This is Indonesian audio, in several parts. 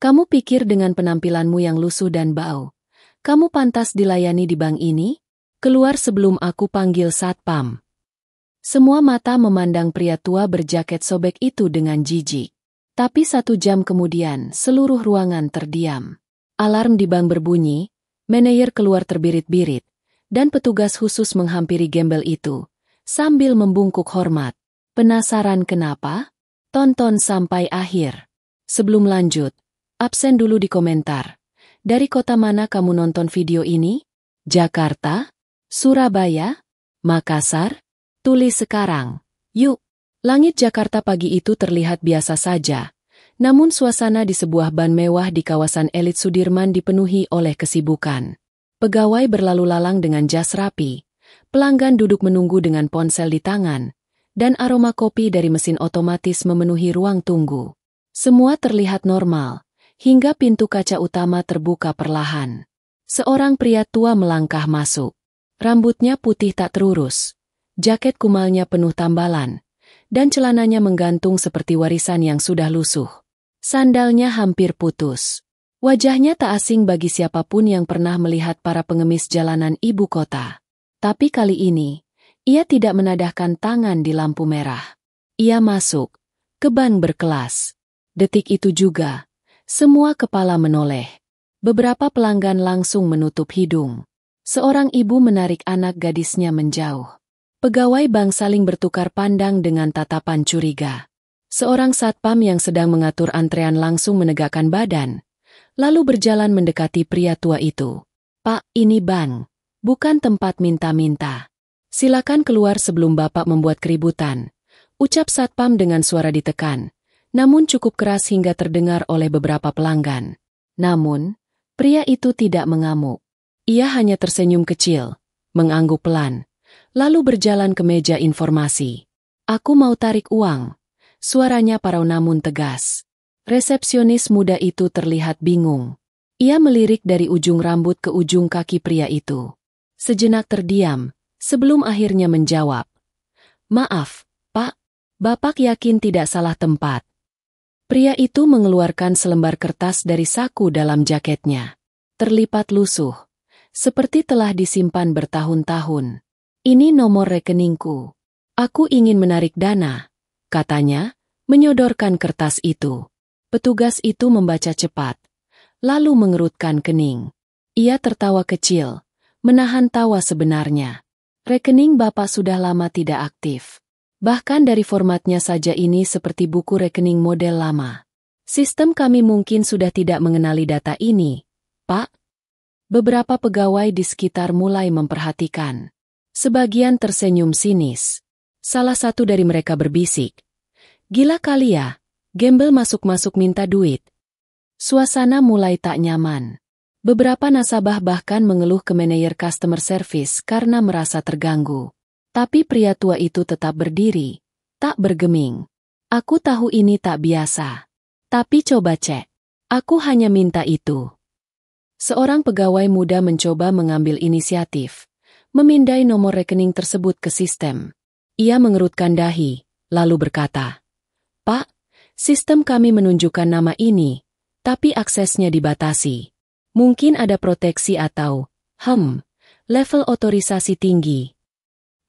Kamu pikir dengan penampilanmu yang lusuh dan bau, kamu pantas dilayani di bank ini? Keluar sebelum aku panggil satpam. Semua mata memandang pria tua berjaket sobek itu dengan jijik. Tapi 1 jam kemudian, seluruh ruangan terdiam. Alarm di bank berbunyi, manajer keluar terbirit-birit, dan petugas khusus menghampiri gembel itu, sambil membungkuk hormat. Penasaran kenapa? Tonton sampai akhir. Sebelum lanjut, absen dulu di komentar. Dari kota mana kamu nonton video ini? Jakarta? Surabaya? Makassar? Tulis sekarang. Yuk. Langit Jakarta pagi itu terlihat biasa saja. Namun suasana di sebuah ban mewah di kawasan elit Sudirman dipenuhi oleh kesibukan. Pegawai berlalu lalang dengan jas rapi. Pelanggan duduk menunggu dengan ponsel di tangan. Dan aroma kopi dari mesin otomatis memenuhi ruang tunggu. Semua terlihat normal. Hingga pintu kaca utama terbuka perlahan. Seorang pria tua melangkah masuk. Rambutnya putih tak terurus. Jaket kumalnya penuh tambalan. Dan celananya menggantung seperti warisan yang sudah lusuh. Sandalnya hampir putus. Wajahnya tak asing bagi siapapun yang pernah melihat para pengemis jalanan ibu kota. Tapi kali ini, ia tidak menadahkan tangan di lampu merah. Ia masuk ke ban berkelas. Detik itu juga, semua kepala menoleh. Beberapa pelanggan langsung menutup hidung. Seorang ibu menarik anak gadisnya menjauh. Pegawai bank saling bertukar pandang dengan tatapan curiga. Seorang satpam yang sedang mengatur antrean langsung menegakkan badan, lalu berjalan mendekati pria tua itu. "Pak, ini bank, bukan tempat minta-minta. Silakan keluar sebelum Bapak membuat keributan," ucap satpam dengan suara ditekan. Namun cukup keras hingga terdengar oleh beberapa pelanggan. Namun, pria itu tidak mengamuk. Ia hanya tersenyum kecil, mengangguk pelan, lalu berjalan ke meja informasi. "Aku mau tarik uang," suaranya parau namun tegas. Resepsionis muda itu terlihat bingung. Ia melirik dari ujung rambut ke ujung kaki pria itu. Sejenak terdiam, sebelum akhirnya menjawab. "Maaf, Pak, Bapak yakin tidak salah tempat?" Pria itu mengeluarkan selembar kertas dari saku dalam jaketnya. Terlipat lusuh, seperti telah disimpan bertahun-tahun. "Ini nomor rekeningku. Aku ingin menarik dana," katanya, menyodorkan kertas itu. Petugas itu membaca cepat, lalu mengerutkan kening. Ia tertawa kecil, menahan tawa sebenarnya. "Rekening Bapak sudah lama tidak aktif. Bahkan dari formatnya saja ini seperti buku rekening model lama. Sistem kami mungkin sudah tidak mengenali data ini, Pak." Beberapa pegawai di sekitar mulai memperhatikan. Sebagian tersenyum sinis. Salah satu dari mereka berbisik, "Gila kali ya, gembel masuk-masuk minta duit." Suasana mulai tak nyaman. Beberapa nasabah bahkan mengeluh ke manajer customer service karena merasa terganggu. Tapi pria tua itu tetap berdiri, tak bergeming. "Aku tahu ini tak biasa. Tapi coba cek. Aku hanya minta itu." Seorang pegawai muda mencoba mengambil inisiatif, memindai nomor rekening tersebut ke sistem. Ia mengerutkan dahi, lalu berkata, "Pak, sistem kami menunjukkan nama ini, tapi aksesnya dibatasi. Mungkin ada proteksi atau, level otorisasi tinggi."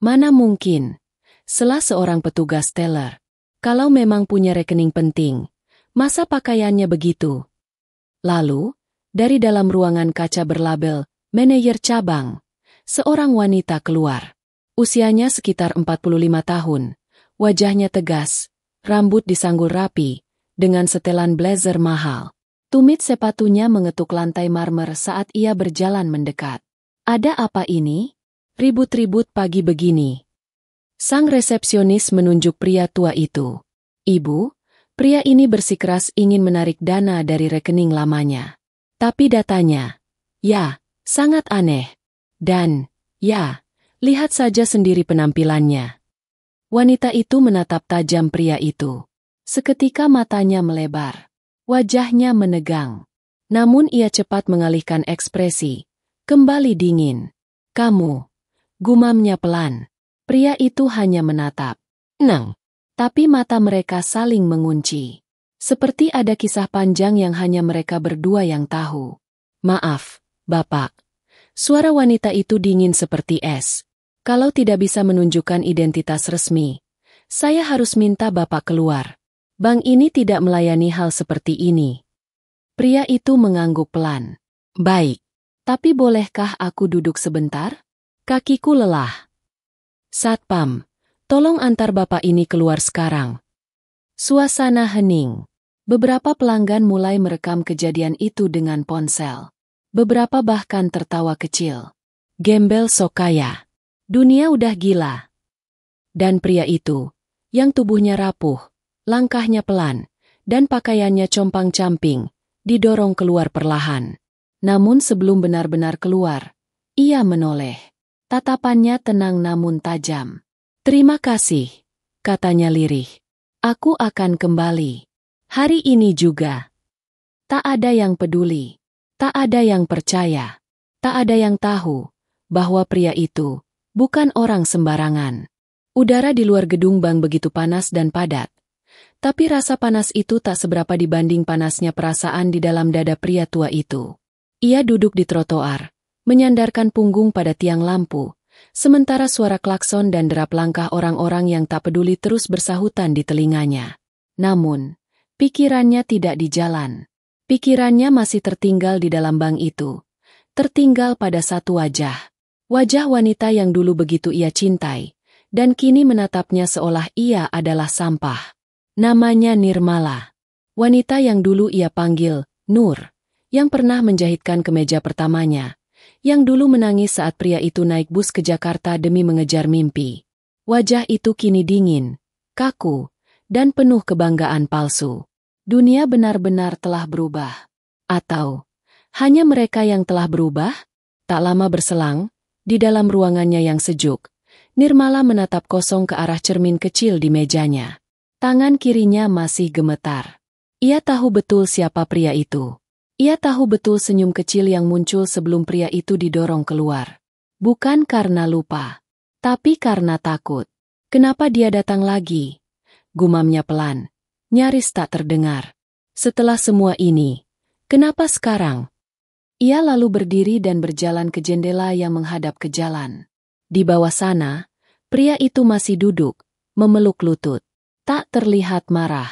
"Mana mungkin?" sela seorang petugas teller. "Kalau memang punya rekening penting, masa pakaiannya begitu?" Lalu, dari dalam ruangan kaca berlabel manajer cabang, seorang wanita keluar. Usianya sekitar 45 tahun, wajahnya tegas, rambut disanggul rapi, dengan setelan blazer mahal. Tumit sepatunya mengetuk lantai marmer saat ia berjalan mendekat. "Ada apa ini? Ribut-ribut pagi begini." Sang resepsionis menunjuk pria tua itu. "Ibu, pria ini bersikeras ingin menarik dana dari rekening lamanya. Tapi datanya, ya, sangat aneh. Dan, ya, lihat saja sendiri penampilannya." Wanita itu menatap tajam pria itu. Seketika matanya melebar. Wajahnya menegang. Namun ia cepat mengalihkan ekspresi. Kembali dingin. "Kamu," gumamnya pelan. Pria itu hanya menatap. Tapi mata mereka saling mengunci. Seperti ada kisah panjang yang hanya mereka berdua yang tahu. Maaf, Bapak. Suara wanita itu dingin seperti es. Kalau tidak bisa menunjukkan identitas resmi, saya harus minta Bapak keluar. Bank ini tidak melayani hal seperti ini. Pria itu mengangguk pelan. Baik. Tapi bolehkah aku duduk sebentar? Kakiku lelah. Satpam, tolong antar Bapak ini keluar sekarang. Suasana hening. Beberapa pelanggan mulai merekam kejadian itu dengan ponsel. Beberapa bahkan tertawa kecil. Gembel sok kaya. Dunia udah gila. Dan pria itu, yang tubuhnya rapuh, langkahnya pelan, dan pakaiannya compang-camping, didorong keluar perlahan. Namun sebelum benar-benar keluar, ia menoleh. Tatapannya tenang namun tajam. Terima kasih, katanya lirih. Aku akan kembali. Hari ini juga. Tak ada yang peduli. Tak ada yang percaya. Tak ada yang tahu bahwa pria itu bukan orang sembarangan. Udara di luar gedung bank begitu panas dan padat. Tapi rasa panas itu tak seberapa dibanding panasnya perasaan di dalam dada pria tua itu. Ia duduk di trotoar, menyandarkan punggung pada tiang lampu, sementara suara klakson dan derap langkah orang-orang yang tak peduli terus bersahutan di telinganya. Namun, pikirannya tidak di jalan. Pikirannya masih tertinggal di dalam bank itu. Tertinggal pada satu wajah. Wajah wanita yang dulu begitu ia cintai, dan kini menatapnya seolah ia adalah sampah. Namanya Nirmala. Wanita yang dulu ia panggil Nur, yang pernah menjahitkan kemeja pertamanya, yang dulu menangis saat pria itu naik bus ke Jakarta demi mengejar mimpi. Wajah itu kini dingin, kaku, dan penuh kebanggaan palsu. Dunia benar-benar telah berubah. Atau, hanya mereka yang telah berubah? Tak lama berselang, di dalam ruangannya yang sejuk, Nirmala menatap kosong ke arah cermin kecil di mejanya. Tangan kirinya masih gemetar. Ia tahu betul siapa pria itu. Ia tahu betul senyum kecil yang muncul sebelum pria itu didorong keluar. Bukan karena lupa, tapi karena takut. Kenapa dia datang lagi? Gumamnya pelan, nyaris tak terdengar. Setelah semua ini, kenapa sekarang? Ia lalu berdiri dan berjalan ke jendela yang menghadap ke jalan. Di bawah sana, pria itu masih duduk, memeluk lutut. Tak terlihat marah,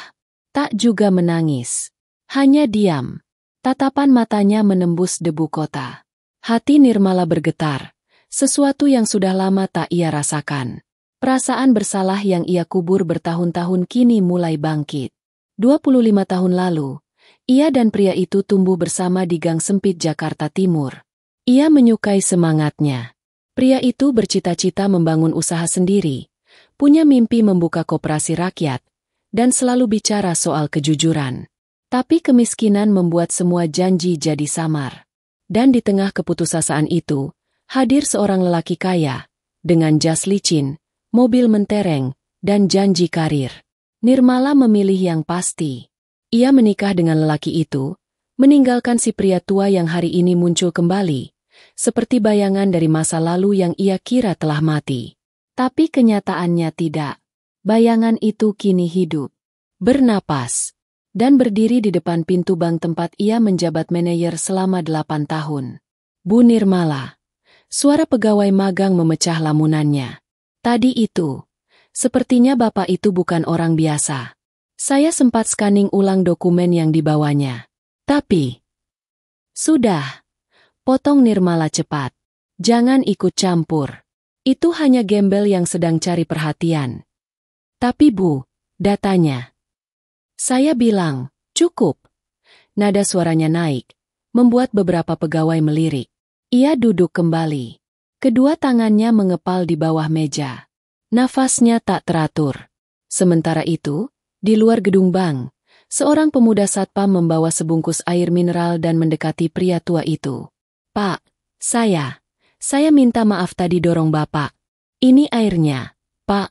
tak juga menangis. Hanya diam. Tatapan matanya menembus debu kota. Hati Nirmala bergetar. Sesuatu yang sudah lama tak ia rasakan. Perasaan bersalah yang ia kubur bertahun-tahun kini mulai bangkit. 25 tahun lalu, ia dan pria itu tumbuh bersama di gang sempit Jakarta Timur. Ia menyukai semangatnya. Pria itu bercita-cita membangun usaha sendiri, punya mimpi membuka koperasi rakyat, dan selalu bicara soal kejujuran. Tapi kemiskinan membuat semua janji jadi samar. Dan di tengah keputusasaan itu, hadir seorang lelaki kaya, dengan jas licin, mobil mentereng, dan janji karir. Nirmala memilih yang pasti. Ia menikah dengan lelaki itu, meninggalkan si pria tua yang hari ini muncul kembali, seperti bayangan dari masa lalu yang ia kira telah mati. Tapi kenyataannya tidak. Bayangan itu kini hidup, bernapas, dan berdiri di depan pintu bank tempat ia menjabat manajer selama 8 tahun. Bu Nirmala. Suara pegawai magang memecah lamunannya. Tadi itu, sepertinya bapak itu bukan orang biasa. Saya sempat scanning ulang dokumen yang dibawanya. Tapi, sudah, potong Nirmala cepat. Jangan ikut campur. Itu hanya gembel yang sedang cari perhatian. Tapi Bu, datanya. Saya bilang, cukup. Nada suaranya naik, membuat beberapa pegawai melirik. Ia duduk kembali. Kedua tangannya mengepal di bawah meja. Nafasnya tak teratur. Sementara itu, di luar gedung bank, seorang pemuda satpam membawa sebungkus air mineral dan mendekati pria tua itu. Pak, saya minta maaf tadi dorong Bapak. Ini airnya, Pak.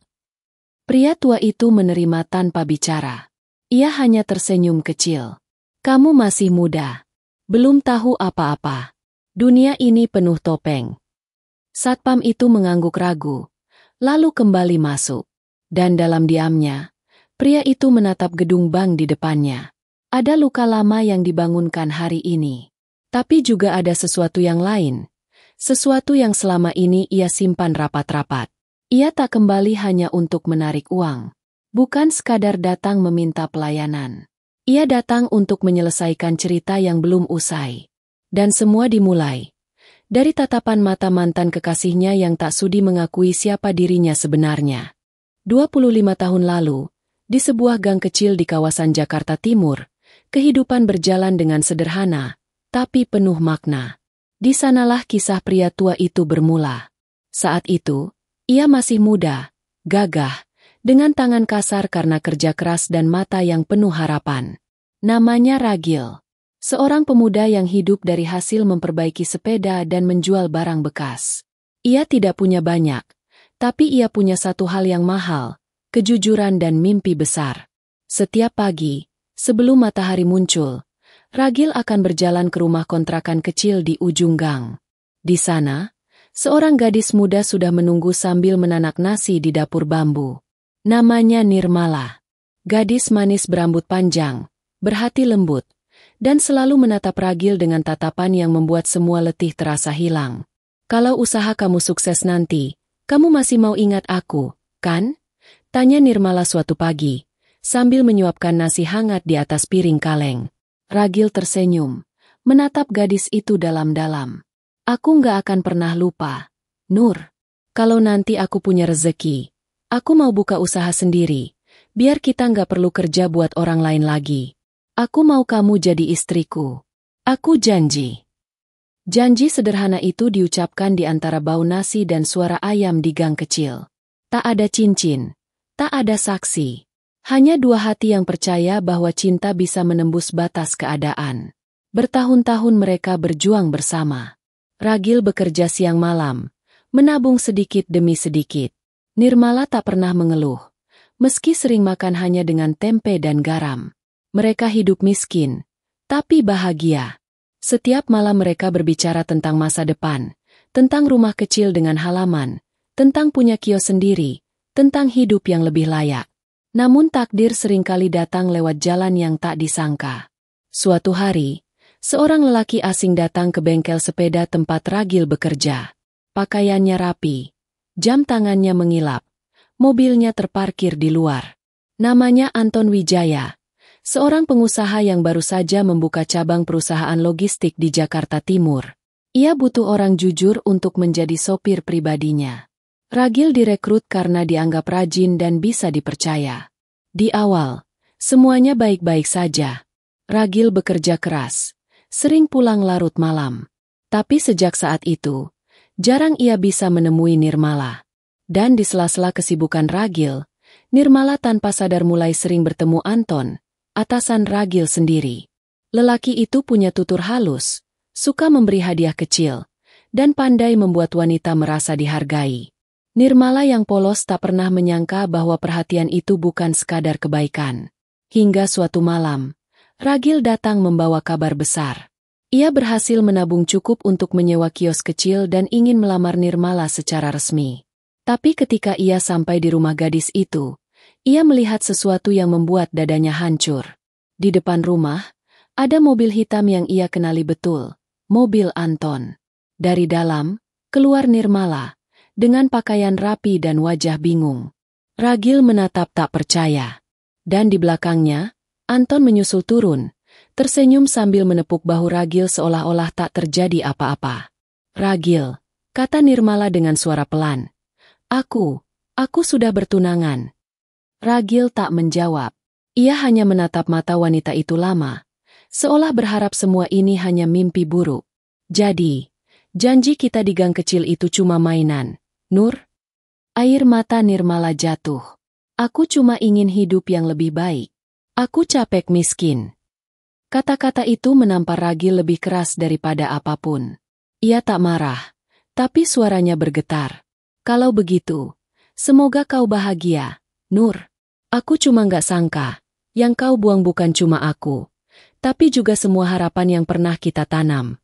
Pria tua itu menerima tanpa bicara. Ia hanya tersenyum kecil. Kamu masih muda. Belum tahu apa-apa. Dunia ini penuh topeng. Satpam itu mengangguk ragu, lalu kembali masuk. Dan dalam diamnya, Pria itu menatap gedung bank di depannya. Ada luka lama yang dibangunkan hari ini. Tapi juga ada sesuatu yang lain. Sesuatu yang selama ini ia simpan rapat-rapat. Ia tak kembali hanya untuk menarik uang. Bukan sekadar datang meminta pelayanan. Ia datang untuk menyelesaikan cerita yang belum usai. Dan semua dimulai dari tatapan mata mantan kekasihnya yang tak sudi mengakui siapa dirinya sebenarnya. 25 tahun lalu, di sebuah gang kecil di kawasan Jakarta Timur, kehidupan berjalan dengan sederhana, tapi penuh makna. Di sanalah kisah pria tua itu bermula. Saat itu, ia masih muda, gagah, dengan tangan kasar karena kerja keras dan mata yang penuh harapan. Namanya Ragil. Seorang pemuda yang hidup dari hasil memperbaiki sepeda dan menjual barang bekas. Ia tidak punya banyak, tapi ia punya satu hal yang mahal, kejujuran dan mimpi besar. Setiap pagi, sebelum matahari muncul, Ragil akan berjalan ke rumah kontrakan kecil di ujung gang. Di sana, seorang gadis muda sudah menunggu sambil menanak nasi di dapur bambu. Namanya Nirmala. Gadis manis berambut panjang, berhati lembut, dan selalu menatap Ragil dengan tatapan yang membuat semua letih terasa hilang. Kalau usaha kamu sukses nanti, kamu masih mau ingat aku, kan? Tanya Nirmala suatu pagi, sambil menyuapkan nasi hangat di atas piring kaleng. Ragil tersenyum, menatap gadis itu dalam-dalam. Aku nggak akan pernah lupa, Nur. Kalau nanti aku punya rezeki, aku mau buka usaha sendiri, biar kita nggak perlu kerja buat orang lain lagi. Aku mau kamu jadi istriku. Aku janji. Janji sederhana itu diucapkan di antara bau nasi dan suara ayam di gang kecil. Tak ada cincin, tak ada saksi. Hanya dua hati yang percaya bahwa cinta bisa menembus batas keadaan. Bertahun-tahun mereka berjuang bersama. Ragil bekerja siang malam, menabung sedikit demi sedikit. Nirmala tak pernah mengeluh, meski sering makan hanya dengan tempe dan garam. Mereka hidup miskin, tapi bahagia. Setiap malam mereka berbicara tentang masa depan, tentang rumah kecil dengan halaman, tentang punya kios sendiri, tentang hidup yang lebih layak. Namun takdir seringkali datang lewat jalan yang tak disangka. Suatu hari, seorang lelaki asing datang ke bengkel sepeda tempat Ragil bekerja. Pakaiannya rapi, jam tangannya mengilap, mobilnya terparkir di luar. Namanya Anton Wijaya. Seorang pengusaha yang baru saja membuka cabang perusahaan logistik di Jakarta Timur. Ia butuh orang jujur untuk menjadi sopir pribadinya. Ragil direkrut karena dianggap rajin dan bisa dipercaya. Di awal, semuanya baik-baik saja. Ragil bekerja keras, sering pulang larut malam. Tapi sejak saat itu, jarang ia bisa menemui Nirmala. Dan di sela-sela kesibukan Ragil, Nirmala tanpa sadar mulai sering bertemu Anton, atasan Ragil sendiri. Lelaki itu punya tutur halus, suka memberi hadiah kecil, dan pandai membuat wanita merasa dihargai. Nirmala yang polos tak pernah menyangka bahwa perhatian itu bukan sekadar kebaikan. Hingga suatu malam, Ragil datang membawa kabar besar. Ia berhasil menabung cukup untuk menyewa kios kecil dan ingin melamar Nirmala secara resmi. Tapi ketika ia sampai di rumah gadis itu, ia melihat sesuatu yang membuat dadanya hancur. Di depan rumah, ada mobil hitam yang ia kenali betul, mobil Anton. Dari dalam, keluar Nirmala, dengan pakaian rapi dan wajah bingung. Ragil menatap tak percaya. Dan di belakangnya, Anton menyusul turun, tersenyum sambil menepuk bahu Ragil seolah-olah tak terjadi apa-apa. Ragil, kata Nirmala dengan suara pelan. Aku sudah bertunangan. Ragil tak menjawab. Ia hanya menatap mata wanita itu lama, seolah berharap semua ini hanya mimpi buruk. Jadi, janji kita di gang kecil itu cuma mainan, Nur? Air mata Nirmala jatuh. Aku cuma ingin hidup yang lebih baik. Aku capek miskin. Kata-kata itu menampar Ragil lebih keras daripada apapun. Ia tak marah, tapi suaranya bergetar. Kalau begitu, semoga kau bahagia, Nur. Aku cuma nggak sangka, yang kau buang bukan cuma aku, tapi juga semua harapan yang pernah kita tanam.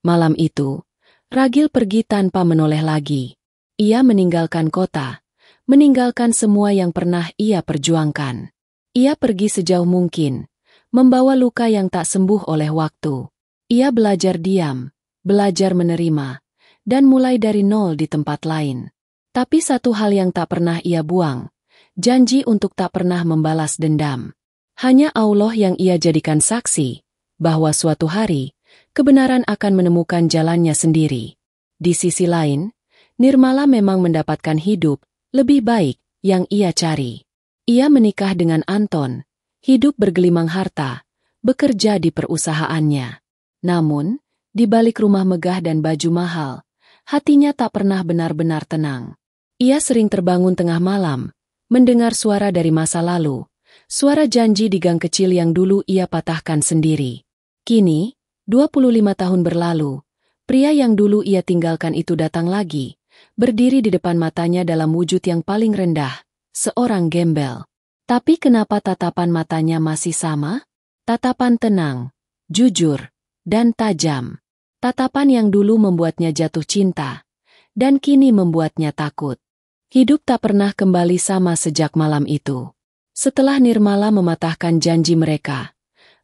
Malam itu, Ragil pergi tanpa menoleh lagi. Ia meninggalkan kota, meninggalkan semua yang pernah ia perjuangkan. Ia pergi sejauh mungkin, membawa luka yang tak sembuh oleh waktu. Ia belajar diam, belajar menerima, dan mulai dari nol di tempat lain. Tapi satu hal yang tak pernah ia buang, janji untuk tak pernah membalas dendam. Hanya Allah yang ia jadikan saksi, bahwa suatu hari, kebenaran akan menemukan jalannya sendiri. Di sisi lain, Nirmala memang mendapatkan hidup lebih baik yang ia cari. Ia menikah dengan Anton, hidup bergelimang harta, bekerja di perusahaannya. Namun, di balik rumah megah dan baju mahal, hatinya tak pernah benar-benar tenang. Ia sering terbangun tengah malam, mendengar suara dari masa lalu, suara janji di gang kecil yang dulu ia patahkan sendiri. Kini, 25 tahun berlalu, pria yang dulu ia tinggalkan itu datang lagi, berdiri di depan matanya dalam wujud yang paling rendah, seorang gembel. Tapi kenapa tatapan matanya masih sama? Tatapan tenang, jujur, dan tajam. Tatapan yang dulu membuatnya jatuh cinta, dan kini membuatnya takut. Hidup tak pernah kembali sama sejak malam itu. Setelah Nirmala mematahkan janji mereka,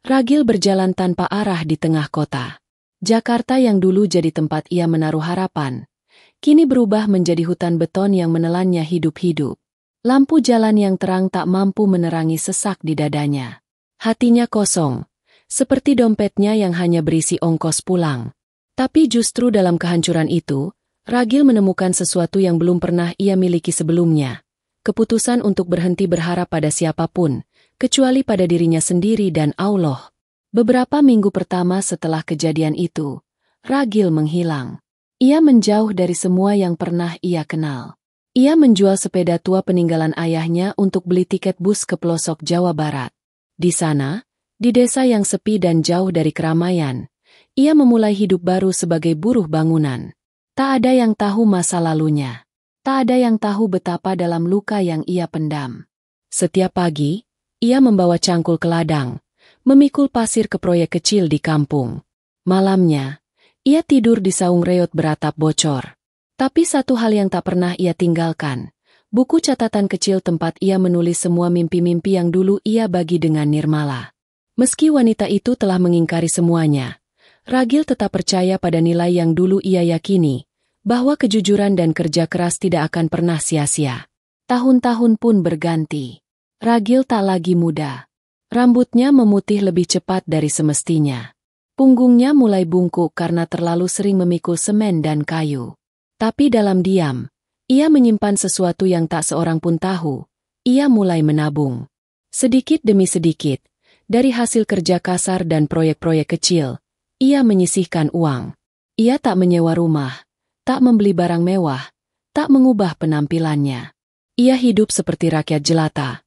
Ragil berjalan tanpa arah di tengah kota. Jakarta yang dulu jadi tempat ia menaruh harapan, kini berubah menjadi hutan beton yang menelannya hidup-hidup. Lampu jalan yang terang tak mampu menerangi sesak di dadanya. Hatinya kosong, seperti dompetnya yang hanya berisi ongkos pulang. Tapi justru dalam kehancuran itu, Ragil menemukan sesuatu yang belum pernah ia miliki sebelumnya. Keputusan untuk berhenti berharap pada siapapun, kecuali pada dirinya sendiri dan Allah. Beberapa minggu pertama setelah kejadian itu, Ragil menghilang. Ia menjauh dari semua yang pernah ia kenal. Ia menjual sepeda tua peninggalan ayahnya untuk beli tiket bus ke pelosok Jawa Barat. Di sana, di desa yang sepi dan jauh dari keramaian, ia memulai hidup baru sebagai buruh bangunan. Tak ada yang tahu masa lalunya. Tak ada yang tahu betapa dalam luka yang ia pendam. Setiap pagi, ia membawa cangkul ke ladang, memikul pasir ke proyek kecil di kampung. Malamnya, ia tidur di saung reot beratap bocor. Tapi satu hal yang tak pernah ia tinggalkan, buku catatan kecil tempat ia menulis semua mimpi-mimpi yang dulu ia bagi dengan Nirmala. Meski wanita itu telah mengingkari semuanya, Ragil tetap percaya pada nilai yang dulu ia yakini, bahwa kejujuran dan kerja keras tidak akan pernah sia-sia. Tahun-tahun pun berganti. Ragil tak lagi muda. Rambutnya memutih lebih cepat dari semestinya. Punggungnya mulai bungkuk karena terlalu sering memikul semen dan kayu. Tapi dalam diam, ia menyimpan sesuatu yang tak seorang pun tahu. Ia mulai menabung. Sedikit demi sedikit, dari hasil kerja kasar dan proyek-proyek kecil, ia menyisihkan uang. Ia tak menyewa rumah, tak membeli barang mewah, tak mengubah penampilannya. Ia hidup seperti rakyat jelata,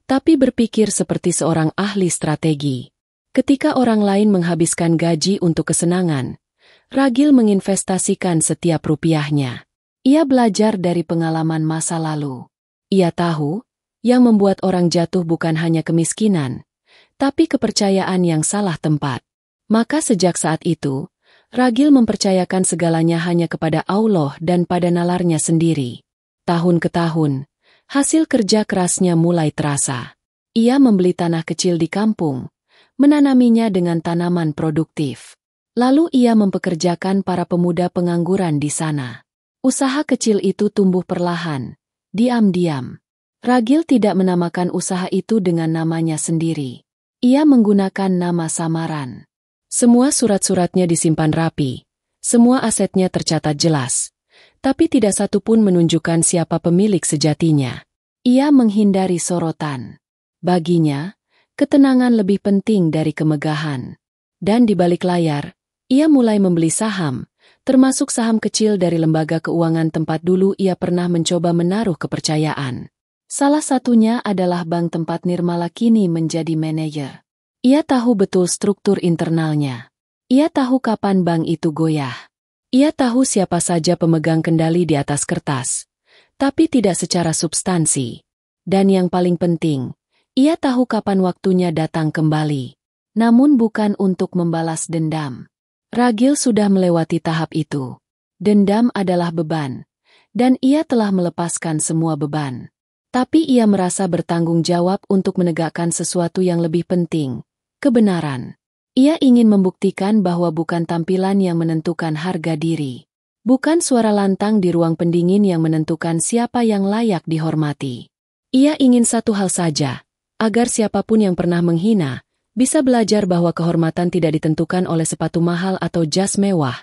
tapi berpikir seperti seorang ahli strategi. Ketika orang lain menghabiskan gaji untuk kesenangan, Ragil menginvestasikan setiap rupiahnya. Ia belajar dari pengalaman masa lalu. Ia tahu, yang membuat orang jatuh bukan hanya kemiskinan, tapi kepercayaan yang salah tempat. Maka sejak saat itu, Ragil mempercayakan segalanya hanya kepada Allah dan pada nalarnya sendiri. Tahun ke tahun, hasil kerja kerasnya mulai terasa. Ia membeli tanah kecil di kampung, menanaminya dengan tanaman produktif. Lalu ia mempekerjakan para pemuda pengangguran di sana. Usaha kecil itu tumbuh perlahan, diam-diam. Ragil tidak menamakan usaha itu dengan namanya sendiri. Ia menggunakan nama samaran. Semua surat-suratnya disimpan rapi, semua asetnya tercatat jelas, tapi tidak satu pun menunjukkan siapa pemilik sejatinya. Ia menghindari sorotan. Baginya, ketenangan lebih penting dari kemegahan. Dan di balik layar, ia mulai membeli saham, termasuk saham kecil dari lembaga keuangan tempat dulu ia pernah mencoba menaruh kepercayaan. Salah satunya adalah bank tempat Nirmala kini menjadi manajer. Ia tahu betul struktur internalnya. Ia tahu kapan bank itu goyah. Ia tahu siapa saja pemegang kendali di atas kertas, tapi tidak secara substansi. Dan yang paling penting, ia tahu kapan waktunya datang kembali. Namun bukan untuk membalas dendam. Ragil sudah melewati tahap itu. Dendam adalah beban, dan ia telah melepaskan semua beban. Tapi ia merasa bertanggung jawab untuk menegakkan sesuatu yang lebih penting, kebenaran. Ia ingin membuktikan bahwa bukan tampilan yang menentukan harga diri. Bukan suara lantang di ruang pendingin yang menentukan siapa yang layak dihormati. Ia ingin satu hal saja, agar siapapun yang pernah menghina, bisa belajar bahwa kehormatan tidak ditentukan oleh sepatu mahal atau jas mewah,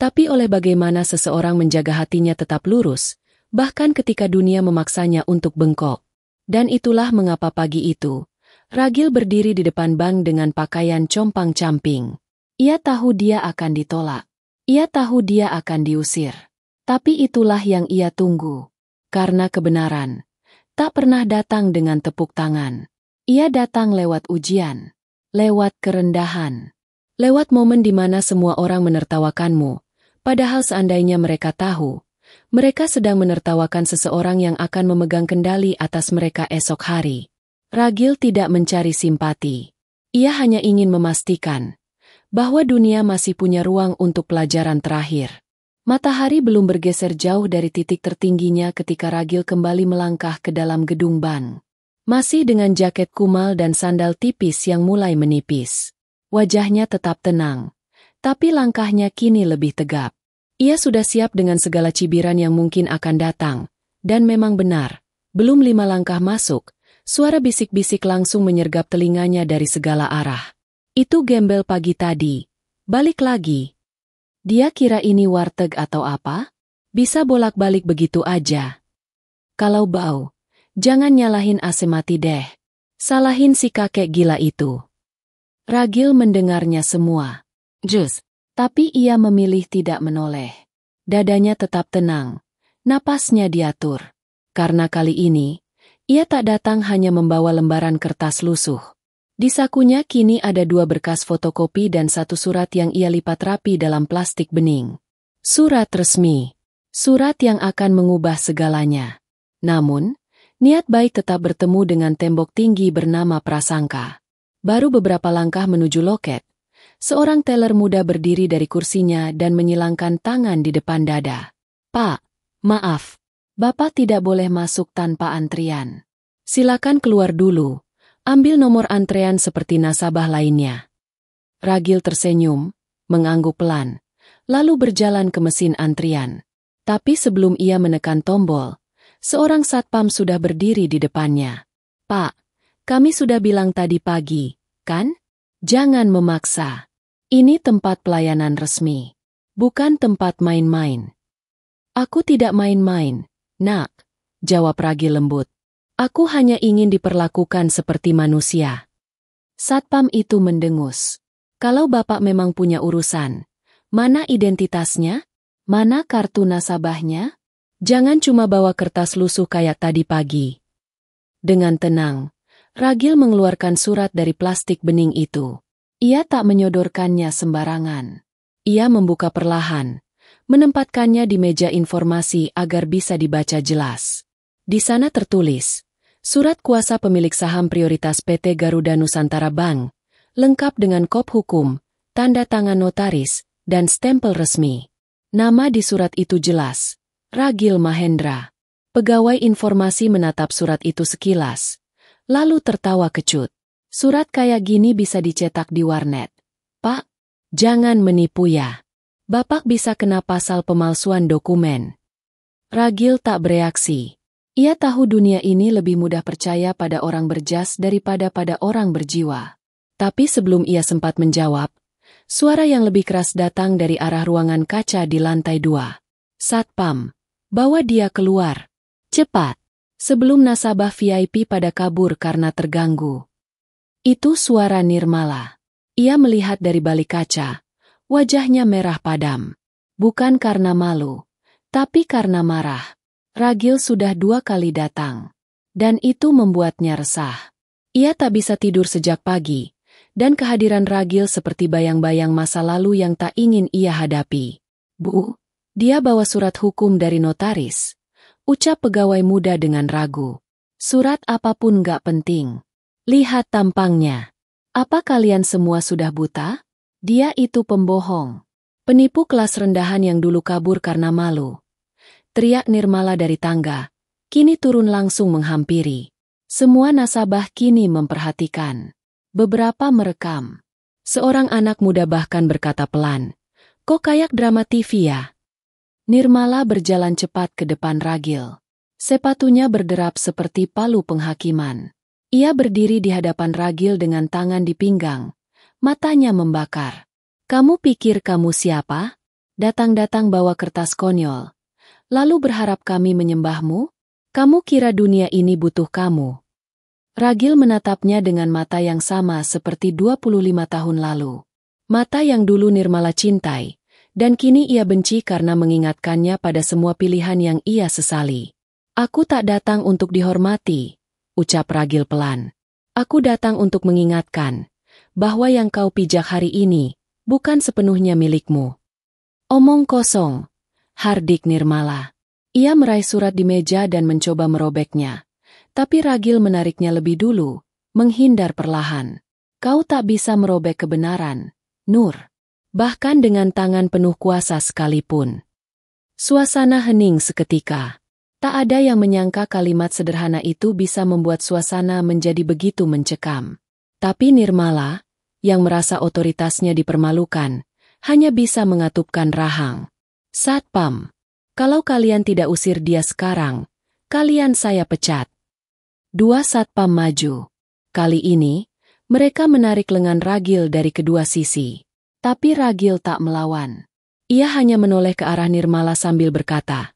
tapi oleh bagaimana seseorang menjaga hatinya tetap lurus, bahkan ketika dunia memaksanya untuk bengkok. Dan itulah mengapa pagi itu, Ragil berdiri di depan bank dengan pakaian compang-camping. Ia tahu dia akan ditolak. Ia tahu dia akan diusir. Tapi itulah yang ia tunggu. Karena kebenaran tak pernah datang dengan tepuk tangan. Ia datang lewat ujian, lewat kerendahan, lewat momen di mana semua orang menertawakanmu, padahal seandainya mereka tahu, mereka sedang menertawakan seseorang yang akan memegang kendali atas mereka esok hari. Ragil tidak mencari simpati. Ia hanya ingin memastikan bahwa dunia masih punya ruang untuk pelajaran terakhir. Matahari belum bergeser jauh dari titik tertingginya ketika Ragil kembali melangkah ke dalam gedung bank. Masih dengan jaket kumal dan sandal tipis yang mulai menipis. Wajahnya tetap tenang, tapi langkahnya kini lebih tegap. Ia sudah siap dengan segala cibiran yang mungkin akan datang, dan memang benar, belum 5 langkah masuk, suara bisik-bisik langsung menyergap telinganya dari segala arah. Itu gembel pagi tadi. Balik lagi. Dia kira ini warteg atau apa? Bisa bolak-balik begitu aja. Kalau bau, jangan nyalahin AC mati deh. Salahin si kakek gila itu. Ragil mendengarnya semua. Jus. Tapi ia memilih tidak menoleh. Dadanya tetap tenang. Napasnya diatur. Karena kali ini, ia tak datang hanya membawa lembaran kertas lusuh. Di sakunya kini ada 2 berkas fotokopi dan 1 surat yang ia lipat rapi dalam plastik bening. Surat resmi. Surat yang akan mengubah segalanya. Namun, niat baik tetap bertemu dengan tembok tinggi bernama prasangka. Baru beberapa langkah menuju loket, seorang teller muda berdiri dari kursinya dan menyilangkan tangan di depan dada. Pak, maaf, Bapak tidak boleh masuk tanpa antrian. Silakan keluar dulu. Ambil nomor antrean seperti nasabah lainnya. Ragil tersenyum, mengangguk pelan, lalu berjalan ke mesin antrian. Tapi sebelum ia menekan tombol, seorang satpam sudah berdiri di depannya. Pak, kami sudah bilang tadi pagi, kan? Jangan memaksa. Ini tempat pelayanan resmi, bukan tempat main-main. Aku tidak main-main, nak, jawab Ragil lembut. Aku hanya ingin diperlakukan seperti manusia. Satpam itu mendengus. Kalau Bapak memang punya urusan, mana identitasnya? Mana kartu nasabahnya? Jangan cuma bawa kertas lusuh kayak tadi pagi. Dengan tenang, Ragil mengeluarkan surat dari plastik bening itu. Ia tak menyodorkannya sembarangan. Ia membuka perlahan, menempatkannya di meja informasi agar bisa dibaca jelas. Di sana tertulis, surat kuasa pemilik saham prioritas PT Garuda Nusantara Bank, lengkap dengan kop hukum, tanda tangan notaris, dan stempel resmi. Nama di surat itu jelas, Ragil Mahendra. Pegawai informasi menatap surat itu sekilas, lalu tertawa kecut. Surat kayak gini bisa dicetak di warnet. Pak, jangan menipu ya. Bapak bisa kena pasal pemalsuan dokumen. Ragil tak bereaksi. Ia tahu dunia ini lebih mudah percaya pada orang berjas daripada pada orang berjiwa. Tapi sebelum ia sempat menjawab, suara yang lebih keras datang dari arah ruangan kaca di lantai 2. Satpam, bawa dia keluar. Cepat, sebelum nasabah VIP pada kabur karena terganggu. Itu suara Nirmala. Ia melihat dari balik kaca, wajahnya merah padam. Bukan karena malu, tapi karena marah. Ragil sudah 2 kali datang. Dan itu membuatnya resah. Ia tak bisa tidur sejak pagi, dan kehadiran Ragil seperti bayang-bayang masa lalu yang tak ingin ia hadapi. Bu, dia bawa surat hukum dari notaris. Ucap pegawai muda dengan ragu. Surat apapun gak penting. Lihat tampangnya. Apa kalian semua sudah buta? Dia itu pembohong. Penipu kelas rendahan yang dulu kabur karena malu. Teriak Nirmala dari tangga. kini turun langsung menghampiri. Semua nasabah kini memperhatikan. Beberapa merekam. Seorang anak muda bahkan berkata pelan, "Kok kayak drama TV ya?" Nirmala berjalan cepat ke depan Ragil. Sepatunya berderap seperti palu penghakiman. Ia berdiri di hadapan Ragil dengan tangan di pinggang. Matanya membakar. "Kamu pikir kamu siapa? Datang-datang bawa kertas konyol. Lalu berharap kami menyembahmu? Kamu kira dunia ini butuh kamu?" Ragil menatapnya dengan mata yang sama seperti 25 tahun lalu. Mata yang dulu Nirmala cintai, dan kini ia benci karena mengingatkannya pada semua pilihan yang ia sesali. "Aku tak datang untuk dihormati," ucap Ragil pelan. "Aku datang untuk mengingatkan bahwa yang kau pijak hari ini bukan sepenuhnya milikmu." "Omong kosong," hardik Nirmala. Ia meraih surat di meja dan mencoba merobeknya. Tapi Ragil menariknya lebih dulu, menghindar perlahan. "Kau tak bisa merobek kebenaran, Nur. Bahkan dengan tangan penuh kuasa sekalipun." Suasana hening seketika. Tak ada yang menyangka kalimat sederhana itu bisa membuat suasana menjadi begitu mencekam. Tapi Nirmala, yang merasa otoritasnya dipermalukan, hanya bisa mengatupkan rahang. "Satpam, kalau kalian tidak usir dia sekarang, kalian saya pecat." Dua satpam maju. Kali ini, mereka menarik lengan Ragil dari kedua sisi. Tapi Ragil tak melawan. Ia hanya menoleh ke arah Nirmala sambil berkata,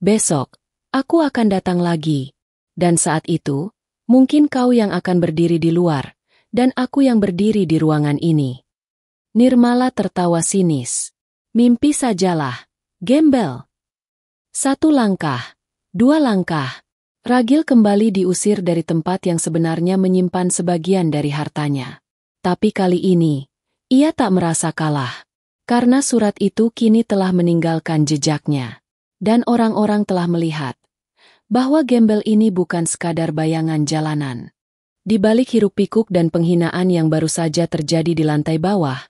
"Besok, aku akan datang lagi. Dan saat itu, mungkin kau yang akan berdiri di luar, dan aku yang berdiri di ruangan ini." Nirmala tertawa sinis. "Mimpi sajalah, gembel." Satu langkah, dua langkah. Ragil kembali diusir dari tempat yang sebenarnya menyimpan sebagian dari hartanya. Tapi kali ini, ia tak merasa kalah. Karena surat itu kini telah meninggalkan jejaknya. Dan orang-orang telah melihat bahwa gembel ini bukan sekadar bayangan jalanan. Di balik hiruk-pikuk dan penghinaan yang baru saja terjadi di lantai bawah,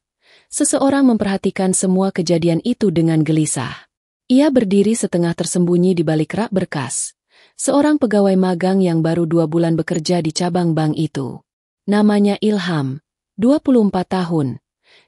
seseorang memperhatikan semua kejadian itu dengan gelisah. Ia berdiri setengah tersembunyi di balik rak berkas. Seorang pegawai magang yang baru 2 bulan bekerja di cabang bank itu. Namanya Ilham, 24 tahun.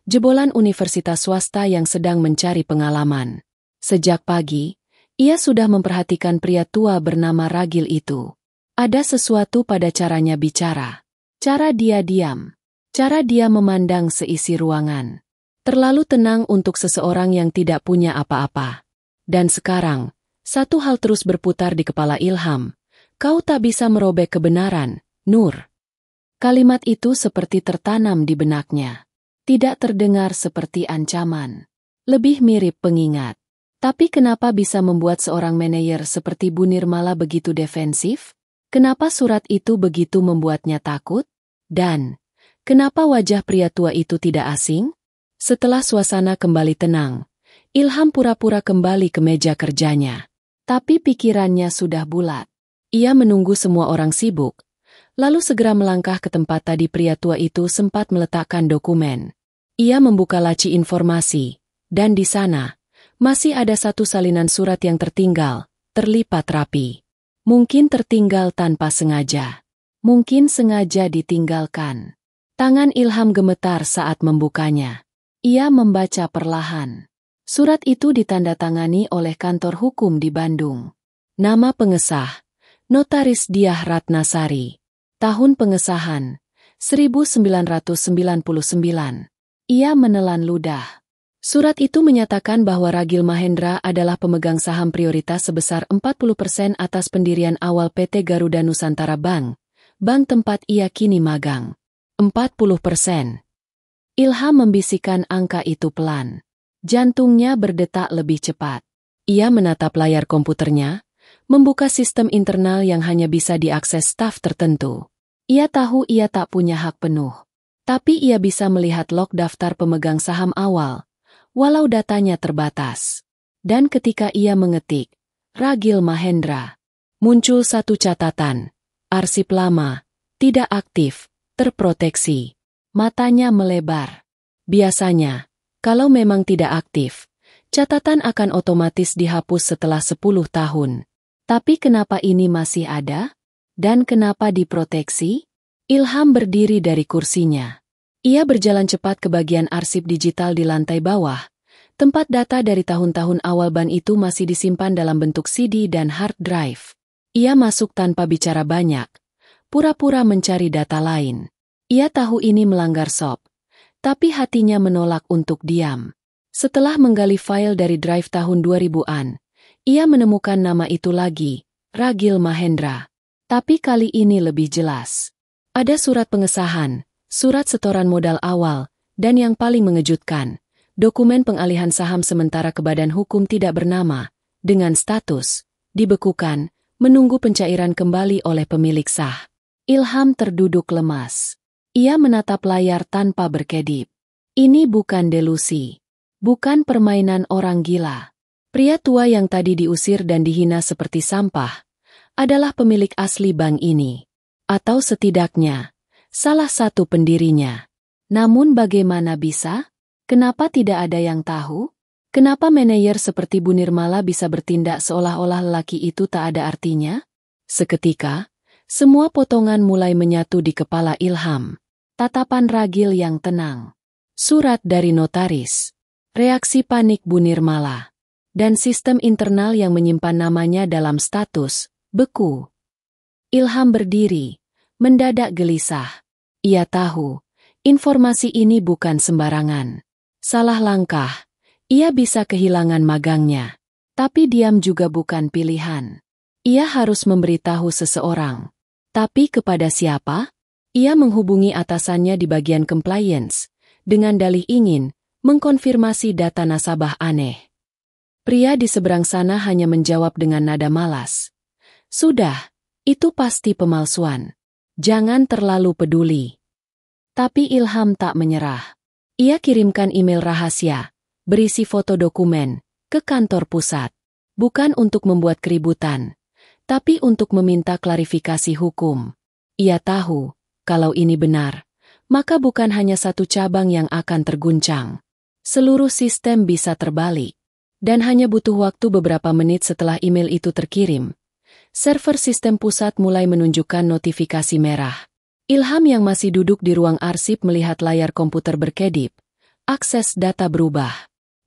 Jebolan universitas swasta yang sedang mencari pengalaman. Sejak pagi, ia sudah memperhatikan pria tua bernama Ragil itu. Ada sesuatu pada caranya bicara. Cara dia diam. Cara dia memandang seisi ruangan. Terlalu tenang untuk seseorang yang tidak punya apa-apa. Dan sekarang, satu hal terus berputar di kepala Ilham. "Kau tak bisa merobek kebenaran, Nur." Kalimat itu seperti tertanam di benaknya. Tidak terdengar seperti ancaman. Lebih mirip pengingat. Tapi kenapa bisa membuat seorang manajer seperti Bu Nirmala begitu defensif? Kenapa surat itu begitu membuatnya takut? Dan kenapa wajah pria tua itu tidak asing? Setelah suasana kembali tenang, Ilham pura-pura kembali ke meja kerjanya. Tapi pikirannya sudah bulat. Ia menunggu semua orang sibuk, lalu segera melangkah ke tempat tadi pria tua itu sempat meletakkan dokumen. Ia membuka laci informasi, dan di sana, masih ada satu salinan surat yang tertinggal, terlipat rapi. Mungkin tertinggal tanpa sengaja. Mungkin sengaja ditinggalkan. Tangan Ilham gemetar saat membukanya. Ia membaca perlahan. Surat itu ditandatangani oleh kantor hukum di Bandung. Nama pengesah, Notaris Diah Ratnasari. Tahun pengesahan, 1999. Ia menelan ludah. Surat itu menyatakan bahwa Ragil Mahendra adalah pemegang saham prioritas sebesar 40% atas pendirian awal PT Garuda Nusantara Bank, bank tempat ia kini magang. 40%. Ilham membisikkan angka itu pelan. Jantungnya berdetak lebih cepat. Ia menatap layar komputernya, membuka sistem internal yang hanya bisa diakses staf tertentu. Ia tahu ia tak punya hak penuh. Tapi ia bisa melihat log daftar pemegang saham awal, walau datanya terbatas. Dan ketika ia mengetik, Ragil Mahendra, muncul satu catatan. Arsip lama, tidak aktif, terproteksi. Matanya melebar. Biasanya, kalau memang tidak aktif, catatan akan otomatis dihapus setelah 10 tahun. Tapi kenapa ini masih ada? Dan kenapa diproteksi? Ilham berdiri dari kursinya. Ia berjalan cepat ke bagian arsip digital di lantai bawah. Tempat data dari tahun-tahun awal ban itu masih disimpan dalam bentuk CD dan hard drive. Ia masuk tanpa bicara banyak, pura-pura mencari data lain. Ia tahu ini melanggar SOP, tapi hatinya menolak untuk diam. Setelah menggali file dari drive tahun 2000-an, ia menemukan nama itu lagi, Ragil Mahendra. Tapi kali ini lebih jelas. Ada surat pengesahan, surat setoran modal awal, dan yang paling mengejutkan, dokumen pengalihan saham sementara ke badan hukum tidak bernama, dengan status dibekukan, menunggu pencairan kembali oleh pemilik sah. Ilham terduduk lemas. Ia menatap layar tanpa berkedip. Ini bukan delusi. Bukan permainan orang gila. Pria tua yang tadi diusir dan dihina seperti sampah adalah pemilik asli bank ini. Atau setidaknya, salah satu pendirinya. Namun bagaimana bisa? Kenapa tidak ada yang tahu? Kenapa manajer seperti Bu Nirmala bisa bertindak seolah-olah lelaki itu tak ada artinya? Seketika, semua potongan mulai menyatu di kepala Ilham. Tatapan Ragil yang tenang. Surat dari notaris. Reaksi panik Bu Nirmala. Dan sistem internal yang menyimpan namanya dalam status beku. Ilham berdiri, mendadak gelisah. Ia tahu, informasi ini bukan sembarangan. Salah langkah, ia bisa kehilangan magangnya. Tapi diam juga bukan pilihan. Ia harus memberitahu seseorang. Tapi kepada siapa? Ia menghubungi atasannya di bagian compliance, dengan dalih ingin mengkonfirmasi data nasabah aneh. Pria di seberang sana hanya menjawab dengan nada malas. Sudah, itu pasti pemalsuan. Jangan terlalu peduli. Tapi Ilham tak menyerah. Ia kirimkan email rahasia, berisi foto dokumen, ke kantor pusat. Bukan untuk membuat keributan, tapi untuk meminta klarifikasi hukum. Ia tahu, kalau ini benar, maka bukan hanya satu cabang yang akan terguncang. Seluruh sistem bisa terbalik. Dan hanya butuh waktu beberapa menit setelah email itu terkirim. Server sistem pusat mulai menunjukkan notifikasi merah. Ilham yang masih duduk di ruang arsip melihat layar komputer berkedip. Akses data berubah.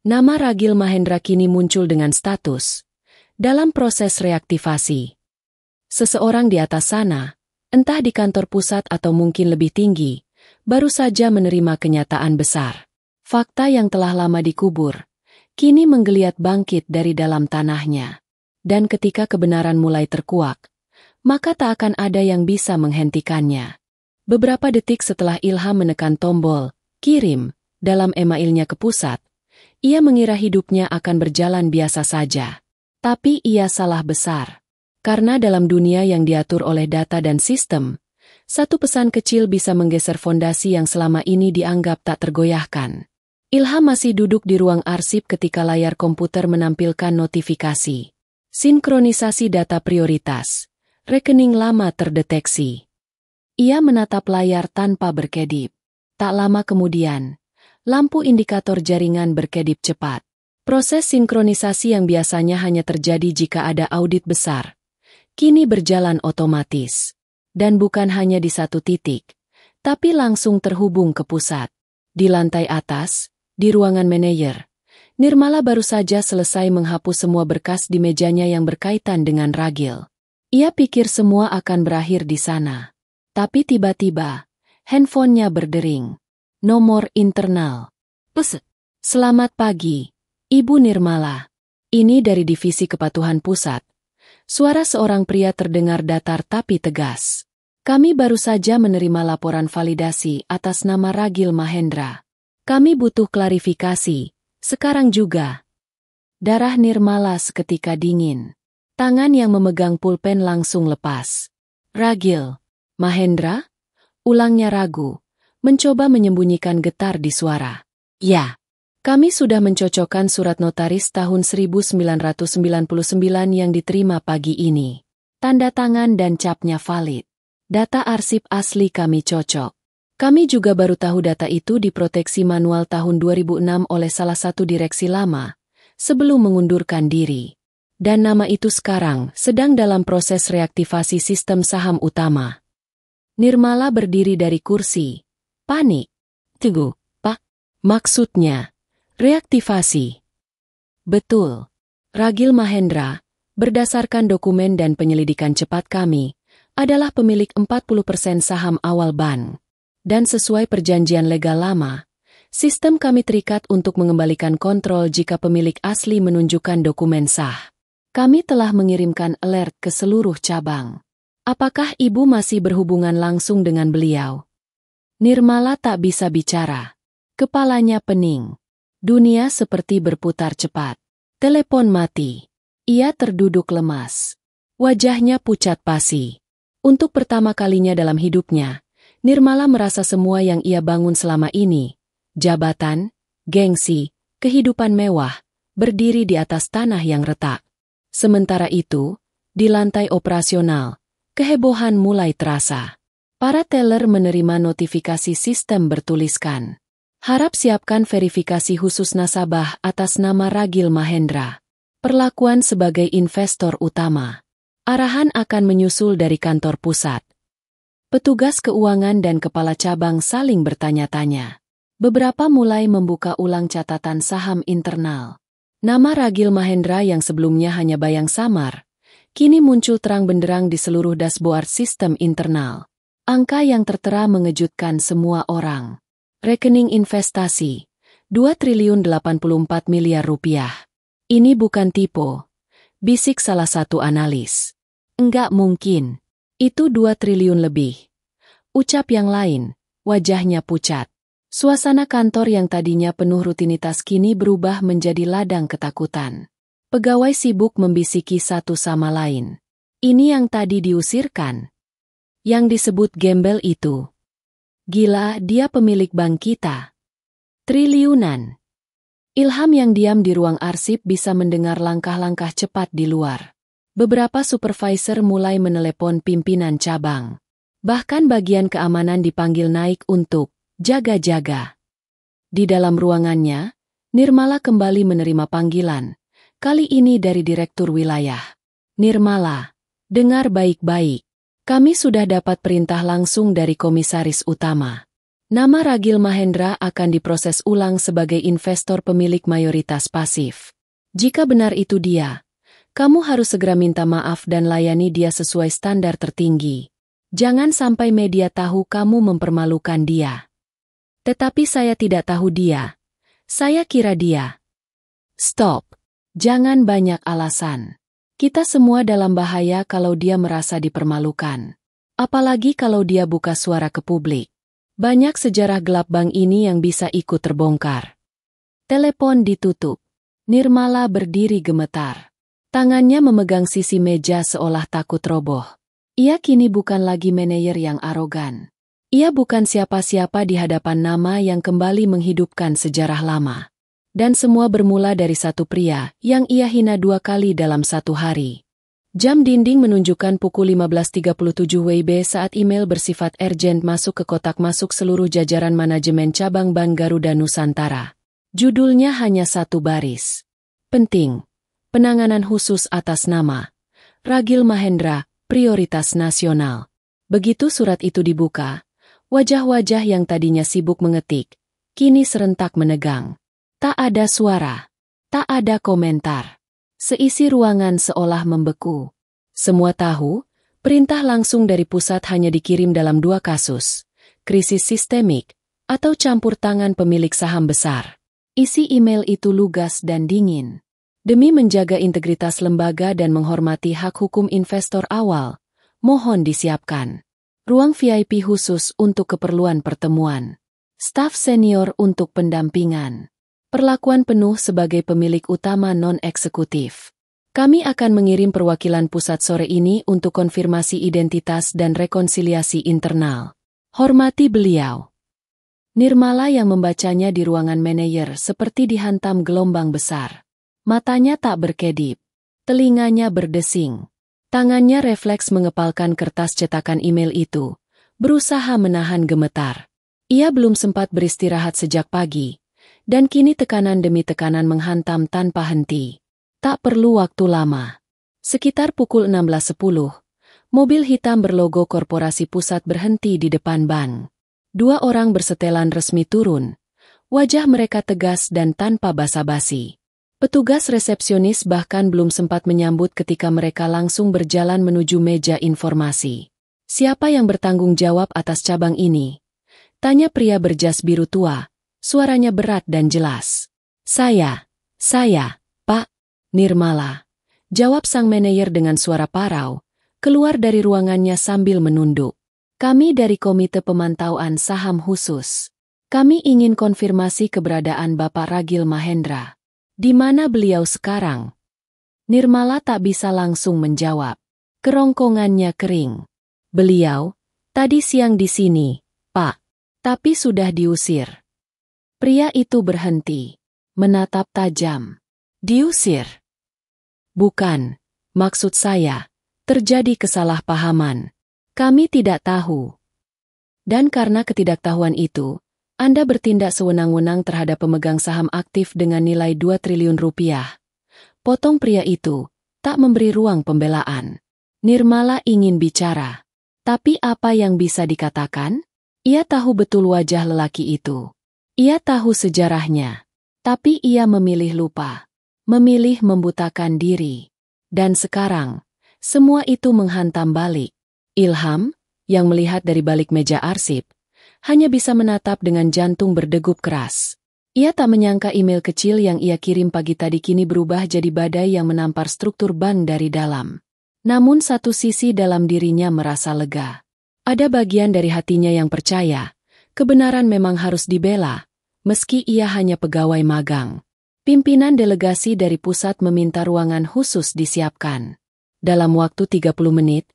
Nama Ragil Mahendra kini muncul dengan status dalam proses reaktivasi. Seseorang di atas sana, entah di kantor pusat atau mungkin lebih tinggi, baru saja menerima kenyataan besar. Fakta yang telah lama dikubur, kini menggeliat bangkit dari dalam tanahnya. Dan ketika kebenaran mulai terkuak, maka tak akan ada yang bisa menghentikannya. Beberapa detik setelah Ilham menekan tombol kirim dalam emailnya ke pusat, ia mengira hidupnya akan berjalan biasa saja. Tapi ia salah besar. Karena dalam dunia yang diatur oleh data dan sistem, satu pesan kecil bisa menggeser fondasi yang selama ini dianggap tak tergoyahkan. Ilham masih duduk di ruang arsip ketika layar komputer menampilkan notifikasi. Sinkronisasi data prioritas. Rekening lama terdeteksi. Ia menatap layar tanpa berkedip. Tak lama kemudian, lampu indikator jaringan berkedip cepat. Proses sinkronisasi yang biasanya hanya terjadi jika ada audit besar, kini berjalan otomatis. Dan bukan hanya di satu titik, tapi langsung terhubung ke pusat. Di lantai atas, di ruangan manajer, Nirmala baru saja selesai menghapus semua berkas di mejanya yang berkaitan dengan Ragil. Ia pikir semua akan berakhir di sana. Tapi tiba-tiba, handphonenya berdering. Nomor internal. Peset. Selamat pagi, Ibu Nirmala. Ini dari Divisi Kepatuhan Pusat. Suara seorang pria terdengar datar tapi tegas. Kami baru saja menerima laporan validasi atas nama Ragil Mahendra. Kami butuh klarifikasi. Sekarang juga. Darah Nirmala seketika dingin. Tangan yang memegang pulpen langsung lepas. Ragil Mahendra? Ulangnya ragu, mencoba menyembunyikan getar di suara. Ya, kami sudah mencocokkan surat notaris tahun 1999 yang diterima pagi ini. Tanda tangan dan capnya valid. Data arsip asli kami cocok. Kami juga baru tahu data itu diproteksi manual tahun 2006 oleh salah satu direksi lama, sebelum mengundurkan diri. Dan nama itu sekarang sedang dalam proses reaktivasi sistem saham utama. Nirmala berdiri dari kursi. Panik. Tunggu, Pak. Maksudnya, reaktivasi. Betul. Ragil Mahendra, berdasarkan dokumen dan penyelidikan cepat kami, adalah pemilik 40% saham awal bank. Dan sesuai perjanjian legal lama, sistem kami terikat untuk mengembalikan kontrol jika pemilik asli menunjukkan dokumen sah. Kami telah mengirimkan alert ke seluruh cabang. Apakah Ibu masih berhubungan langsung dengan beliau? Nirmala tak bisa bicara. Kepalanya pening. Dunia seperti berputar cepat. Telepon mati. Ia terduduk lemas. Wajahnya pucat pasi. Untuk pertama kalinya dalam hidupnya, Nirmala merasa semua yang ia bangun selama ini, jabatan, gengsi, kehidupan mewah, berdiri di atas tanah yang retak. Sementara itu, di lantai operasional, kehebohan mulai terasa. Para teller menerima notifikasi sistem bertuliskan. Harap siapkan verifikasi khusus nasabah atas nama Ragil Mahendra. Perlakuan sebagai investor utama. Arahan akan menyusul dari kantor pusat. Petugas keuangan dan kepala cabang saling bertanya-tanya. Beberapa mulai membuka ulang catatan saham internal. Nama Ragil Mahendra yang sebelumnya hanya bayang samar, kini muncul terang benderang di seluruh dashboard sistem internal. Angka yang tertera mengejutkan semua orang. Rekening investasi, 2 triliun 84 miliar rupiah. Ini bukan tipu, bisik salah satu analis. Enggak mungkin, itu 2 triliun lebih. Ucap yang lain, wajahnya pucat. Suasana kantor yang tadinya penuh rutinitas kini berubah menjadi ladang ketakutan. Pegawai sibuk membisiki satu sama lain. Ini yang tadi diusirkan. Yang disebut gembel itu. Gila, dia pemilik bank kita. Triliunan. Ilham yang diam di ruang arsip bisa mendengar langkah-langkah cepat di luar. Beberapa supervisor mulai menelepon pimpinan cabang. Bahkan bagian keamanan dipanggil naik untuk jaga-jaga. Di dalam ruangannya, Nirmala kembali menerima panggilan, kali ini dari Direktur Wilayah. Nirmala, dengar baik-baik. Kami sudah dapat perintah langsung dari Komisaris Utama. Nama Ragil Mahendra akan diproses ulang sebagai investor pemilik mayoritas pasif. Jika benar itu dia, kamu harus segera minta maaf dan layani dia sesuai standar tertinggi. Jangan sampai media tahu kamu mempermalukan dia. Tetapi saya tidak tahu dia. Saya kira dia. Stop. Jangan banyak alasan. Kita semua dalam bahaya kalau dia merasa dipermalukan. Apalagi kalau dia buka suara ke publik. Banyak sejarah gelap bank ini yang bisa ikut terbongkar. Telepon ditutup. Nirmala berdiri gemetar. Tangannya memegang sisi meja seolah takut roboh. Ia kini bukan lagi manajer yang arogan. Ia bukan siapa-siapa di hadapan nama yang kembali menghidupkan sejarah lama. Dan semua bermula dari satu pria yang ia hina 2 kali dalam satu hari. Jam dinding menunjukkan pukul 15.37 WIB saat email bersifat urgent masuk ke kotak masuk seluruh jajaran manajemen cabang Bank Garuda Nusantara. Judulnya hanya satu baris. Penting. Penanganan khusus atas nama Ragil Mahendra, prioritas nasional. Begitu surat itu dibuka, wajah-wajah yang tadinya sibuk mengetik, kini serentak menegang. Tak ada suara. Tak ada komentar. Seisi ruangan seolah membeku. Semua tahu, perintah langsung dari pusat hanya dikirim dalam 2 kasus. Krisis sistemik, atau campur tangan pemilik saham besar. Isi email itu lugas dan dingin. Demi menjaga integritas lembaga dan menghormati hak hukum investor awal, mohon disiapkan ruang VIP khusus untuk keperluan pertemuan. Staf senior untuk pendampingan. Perlakuan penuh sebagai pemilik utama non-eksekutif. Kami akan mengirim perwakilan pusat sore ini untuk konfirmasi identitas dan rekonsiliasi internal. Hormati beliau. Nirmala yang membacanya di ruangan manajer seperti dihantam gelombang besar. Matanya tak berkedip. Telinganya berdesing. Tangannya refleks mengepalkan kertas cetakan email itu, berusaha menahan gemetar. Ia belum sempat beristirahat sejak pagi. Dan kini tekanan demi tekanan menghantam tanpa henti. Tak perlu waktu lama. Sekitar pukul 16.10, mobil hitam berlogo Korporasi Pusat berhenti di depan bank. 2 orang bersetelan resmi turun. Wajah mereka tegas dan tanpa basa-basi. Petugas resepsionis bahkan belum sempat menyambut ketika mereka langsung berjalan menuju meja informasi. "Siapa yang bertanggung jawab atas cabang ini?" tanya pria berjas biru tua. Suaranya berat dan jelas. Saya, Pak Nirmala," jawab sang manajer dengan suara parau, keluar dari ruangannya sambil menunduk. "Kami dari Komite Pemantauan Saham Khusus. Kami ingin konfirmasi keberadaan Bapak Ragil Mahendra. Di mana beliau sekarang?" Nirmala tak bisa langsung menjawab. Kerongkongannya kering. "Beliau, tadi siang di sini, Pak. Tapi sudah diusir." Pria itu berhenti, menatap tajam. "Diusir?" "Bukan, maksud saya, terjadi kesalahpahaman. Kami tidak tahu. Dan karena ketidaktahuan itu, Anda bertindak sewenang-wenang terhadap pemegang saham aktif dengan nilai 2 triliun rupiah. Potong pria itu, tak memberi ruang pembelaan. Nirmala ingin bicara. Tapi apa yang bisa dikatakan? Ia tahu betul wajah lelaki itu. Ia tahu sejarahnya. Tapi ia memilih lupa. Memilih membutakan diri. Dan sekarang, semua itu menghantam balik. Ilham, yang melihat dari balik meja arsip, hanya bisa menatap dengan jantung berdegup keras. Ia tak menyangka email kecil yang ia kirim pagi tadi kini berubah jadi badai yang menampar struktur bank dari dalam. Namun satu sisi dalam dirinya merasa lega. Ada bagian dari hatinya yang percaya, kebenaran memang harus dibela, meski ia hanya pegawai magang. Pimpinan delegasi dari pusat meminta ruangan khusus disiapkan. Dalam waktu 30 menit,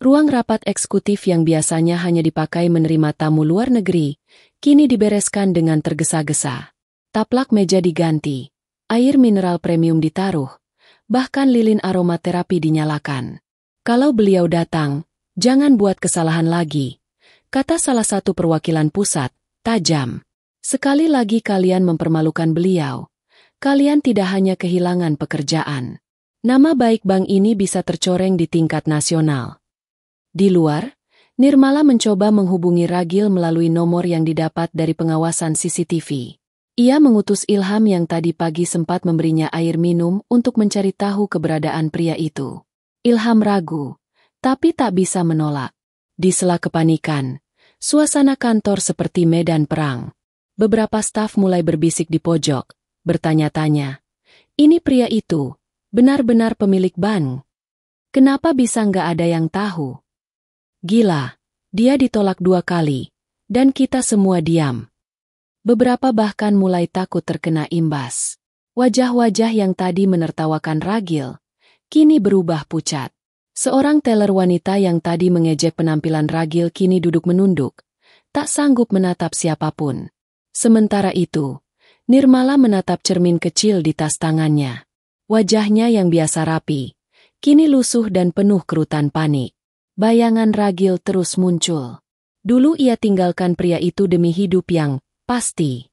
ruang rapat eksekutif yang biasanya hanya dipakai menerima tamu luar negeri, kini dibereskan dengan tergesa-gesa. Taplak meja diganti, air mineral premium ditaruh, bahkan lilin aromaterapi dinyalakan. "Kalau beliau datang, jangan buat kesalahan lagi," kata salah satu perwakilan pusat, tajam. "Sekali lagi kalian mempermalukan beliau, kalian tidak hanya kehilangan pekerjaan. Nama baik bank ini bisa tercoreng di tingkat nasional." Di luar, Nirmala mencoba menghubungi Ragil melalui nomor yang didapat dari pengawasan CCTV. Ia mengutus Ilham yang tadi pagi sempat memberinya air minum untuk mencari tahu keberadaan pria itu. Ilham ragu, tapi tak bisa menolak. Di sela kepanikan, suasana kantor seperti medan perang. Beberapa staf mulai berbisik di pojok, bertanya-tanya. "Ini pria itu, benar-benar pemilik bank? Kenapa bisa nggak ada yang tahu? Gila, dia ditolak 2 kali, dan kita semua diam." Beberapa bahkan mulai takut terkena imbas. Wajah-wajah yang tadi menertawakan Ragil, kini berubah pucat. Seorang teller wanita yang tadi mengejek penampilan Ragil kini duduk menunduk, tak sanggup menatap siapapun. Sementara itu, Nirmala menatap cermin kecil di tas tangannya. Wajahnya yang biasa rapi, kini lusuh dan penuh kerutan panik. Bayangan Ragil terus muncul. Dulu ia tinggalkan pria itu demi hidup yang pasti.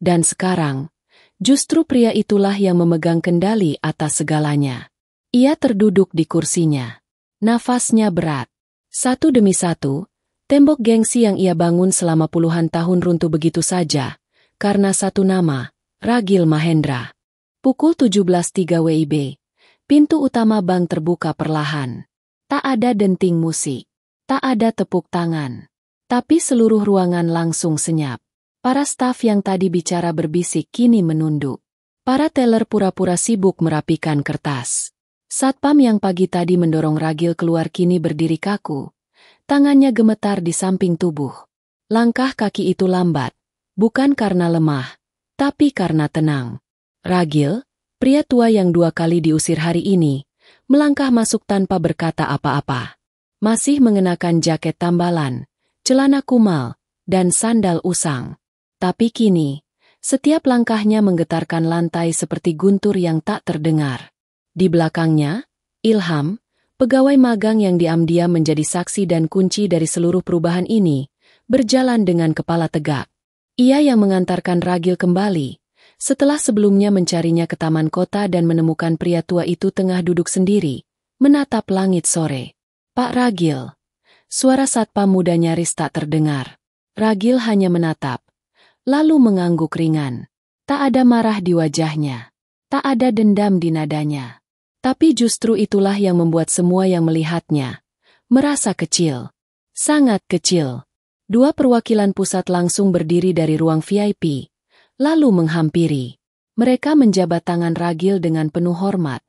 Dan sekarang, justru pria itulah yang memegang kendali atas segalanya. Ia terduduk di kursinya. Nafasnya berat. Satu demi satu, tembok gengsi yang ia bangun selama puluhan tahun runtuh begitu saja, karena satu nama, Ragil Mahendra. Pukul 17.03 WIB, pintu utama bank terbuka perlahan. Tak ada denting musik, tak ada tepuk tangan. Tapi seluruh ruangan langsung senyap. Para staf yang tadi bicara berbisik kini menunduk. Para teller pura-pura sibuk merapikan kertas. Satpam yang pagi tadi mendorong Ragil keluar kini berdiri kaku. Tangannya gemetar di samping tubuh. Langkah kaki itu lambat, bukan karena lemah, tapi karena tenang. Ragil, pria tua yang 2 kali diusir hari ini, melangkah masuk tanpa berkata apa-apa. Masih mengenakan jaket tambalan, celana kumal, dan sandal usang. Tapi kini, setiap langkahnya menggetarkan lantai seperti guntur yang tak terdengar. Di belakangnya, Ilham, pegawai magang yang diam-diam menjadi saksi dan kunci dari seluruh perubahan ini, berjalan dengan kepala tegak. Ia yang mengantarkan Ragil kembali, Setelah sebelumnya mencarinya ke taman kota dan menemukan pria tua itu tengah duduk sendiri, menatap langit sore. "Pak Ragil." Suara satpam muda nyaris tak terdengar. Ragil hanya menatap, lalu mengangguk ringan. Tak ada marah di wajahnya. Tak ada dendam di nadanya. Tapi justru itulah yang membuat semua yang melihatnya merasa kecil. Sangat kecil. Dua perwakilan pusat langsung berdiri dari ruang VIP, lalu menghampiri. Mereka menjabat tangan Ragil dengan penuh hormat,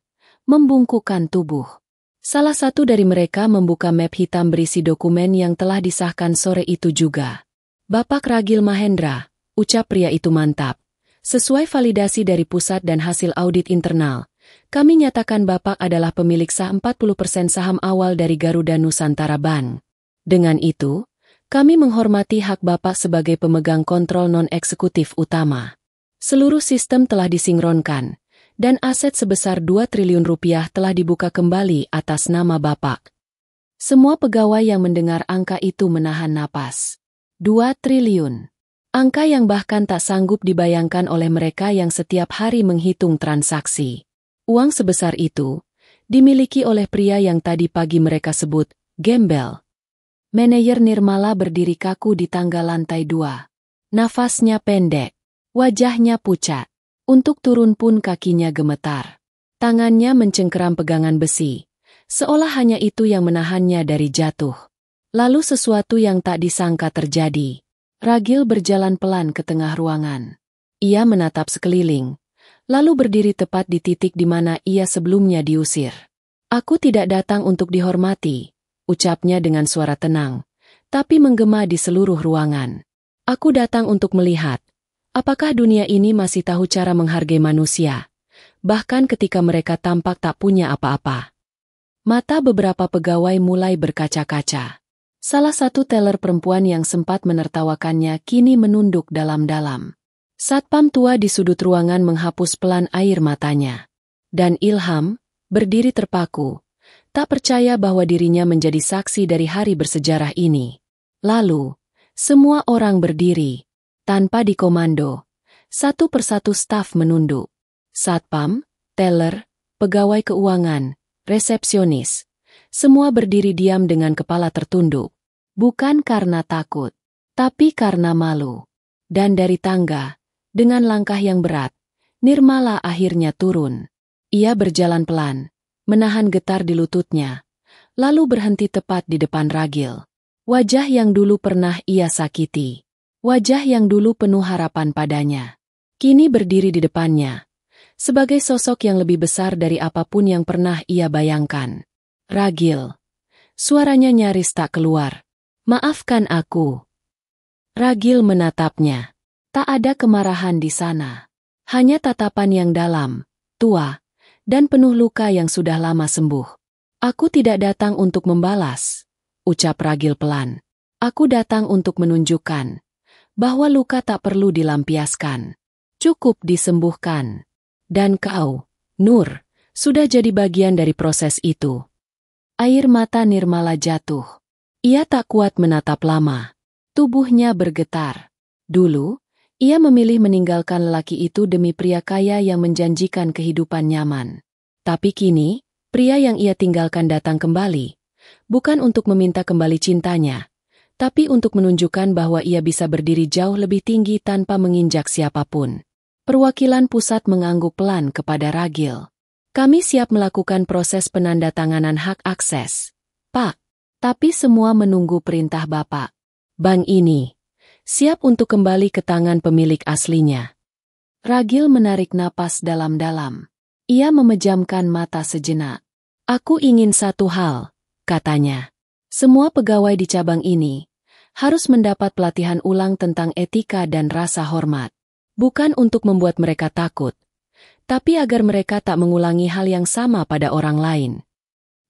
membungkukkan tubuh. Salah satu dari mereka membuka map hitam berisi dokumen yang telah disahkan sore itu juga. "Bapak Ragil Mahendra," ucap pria itu mantap. "Sesuai validasi dari pusat dan hasil audit internal, kami nyatakan Bapak adalah pemilik sah 40% saham awal dari Garuda Nusantara Bank. Dengan itu, kami menghormati hak Bapak sebagai pemegang kontrol non-eksekutif utama. Seluruh sistem telah disinkronkan, dan aset sebesar 2 triliun rupiah telah dibuka kembali atas nama Bapak." Semua pegawai yang mendengar angka itu menahan napas. 2 triliun. Angka yang bahkan tak sanggup dibayangkan oleh mereka yang setiap hari menghitung transaksi. Uang sebesar itu dimiliki oleh pria yang tadi pagi mereka sebut gembel. Manajer Nirmala berdiri kaku di tangga lantai 2. Nafasnya pendek, wajahnya pucat. Untuk turun pun kakinya gemetar. Tangannya mencengkeram pegangan besi, seolah hanya itu yang menahannya dari jatuh. Lalu sesuatu yang tak disangka terjadi. Ragil berjalan pelan ke tengah ruangan. Ia menatap sekeliling, lalu berdiri tepat di titik di mana ia sebelumnya diusir. "Aku tidak datang untuk dihormati," ucapnya dengan suara tenang, tapi menggema di seluruh ruangan. "Aku datang untuk melihat, apakah dunia ini masih tahu cara menghargai manusia, bahkan ketika mereka tampak tak punya apa-apa." Mata beberapa pegawai mulai berkaca-kaca. Salah satu teller perempuan yang sempat menertawakannya kini menunduk dalam-dalam. Satpam tua di sudut ruangan menghapus pelan air matanya. Dan Ilham berdiri terpaku, tak percaya bahwa dirinya menjadi saksi dari hari bersejarah ini. Lalu, semua orang berdiri, tanpa dikomando. Satu persatu staf menunduk. Satpam, teller, pegawai keuangan, resepsionis. Semua berdiri diam dengan kepala tertunduk. Bukan karena takut, tapi karena malu. Dan dari tangga, dengan langkah yang berat, Nirmala akhirnya turun. Ia berjalan pelan, menahan getar di lututnya, lalu berhenti tepat di depan Ragil. Wajah yang dulu pernah ia sakiti. Wajah yang dulu penuh harapan padanya. Kini berdiri di depannya, sebagai sosok yang lebih besar dari apapun yang pernah ia bayangkan. "Ragil." Suaranya nyaris tak keluar. "Maafkan aku." Ragil menatapnya. Tak ada kemarahan di sana. Hanya tatapan yang dalam, tua, dan penuh luka yang sudah lama sembuh. "Aku tidak datang untuk membalas," ucap Ragil pelan. "Aku datang untuk menunjukkan bahwa luka tak perlu dilampiaskan. Cukup disembuhkan. Dan kau, Nur, sudah jadi bagian dari proses itu." Air mata Nirmala jatuh. Ia tak kuat menatap lama. Tubuhnya bergetar. Dulu, ia memilih meninggalkan lelaki itu demi pria kaya yang menjanjikan kehidupan nyaman. Tapi kini, pria yang ia tinggalkan datang kembali. Bukan untuk meminta kembali cintanya, tapi untuk menunjukkan bahwa ia bisa berdiri jauh lebih tinggi tanpa menginjak siapapun. Perwakilan pusat mengangguk pelan kepada Ragil. "Kami siap melakukan proses penandatanganan hak akses, Pak. Tapi semua menunggu perintah Bapak. Bank ini siap untuk kembali ke tangan pemilik aslinya." Ragil menarik napas dalam-dalam. Ia memejamkan mata sejenak. "Aku ingin satu hal," katanya. "Semua pegawai di cabang ini harus mendapat pelatihan ulang tentang etika dan rasa hormat. Bukan untuk membuat mereka takut, tapi agar mereka tak mengulangi hal yang sama pada orang lain."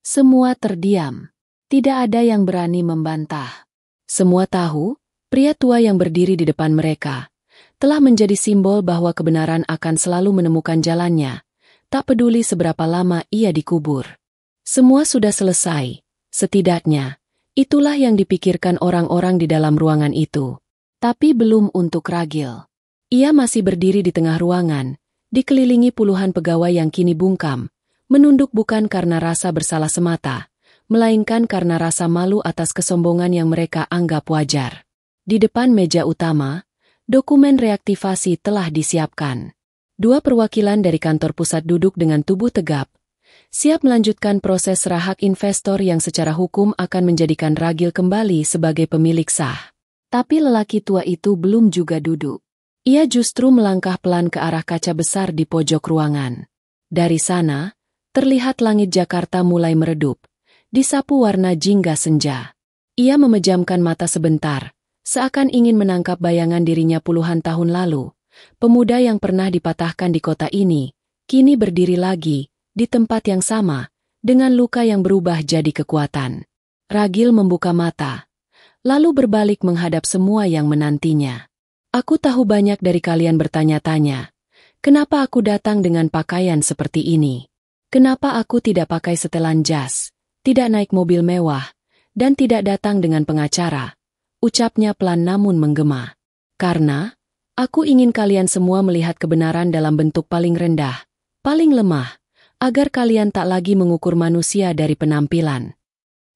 Semua terdiam. Tidak ada yang berani membantah. Semua tahu, pria tua yang berdiri di depan mereka telah menjadi simbol bahwa kebenaran akan selalu menemukan jalannya, tak peduli seberapa lama ia dikubur. Semua sudah selesai, setidaknya, itulah yang dipikirkan orang-orang di dalam ruangan itu. Tapi belum untuk Ragil. Ia masih berdiri di tengah ruangan, dikelilingi puluhan pegawai yang kini bungkam, menunduk bukan karena rasa bersalah semata, melainkan karena rasa malu atas kesombongan yang mereka anggap wajar. Di depan meja utama, dokumen reaktivasi telah disiapkan. 2 perwakilan dari kantor pusat duduk dengan tubuh tegap, siap melanjutkan proses serah hak investor yang secara hukum akan menjadikan Ragil kembali sebagai pemilik sah. Tapi lelaki tua itu belum juga duduk. Ia justru melangkah pelan ke arah kaca besar di pojok ruangan. Dari sana, terlihat langit Jakarta mulai meredup, disapu warna jingga senja. Ia memejamkan mata sebentar, seakan ingin menangkap bayangan dirinya puluhan tahun lalu. Pemuda yang pernah dipatahkan di kota ini, kini berdiri lagi, di tempat yang sama, dengan luka yang berubah jadi kekuatan. Ragil membuka mata, lalu berbalik menghadap semua yang menantinya. Aku tahu banyak dari kalian bertanya-tanya, kenapa aku datang dengan pakaian seperti ini? Kenapa aku tidak pakai setelan jas, tidak naik mobil mewah, dan tidak datang dengan pengacara? Ucapnya pelan namun menggema. Karena, aku ingin kalian semua melihat kebenaran dalam bentuk paling rendah, paling lemah, agar kalian tak lagi mengukur manusia dari penampilan.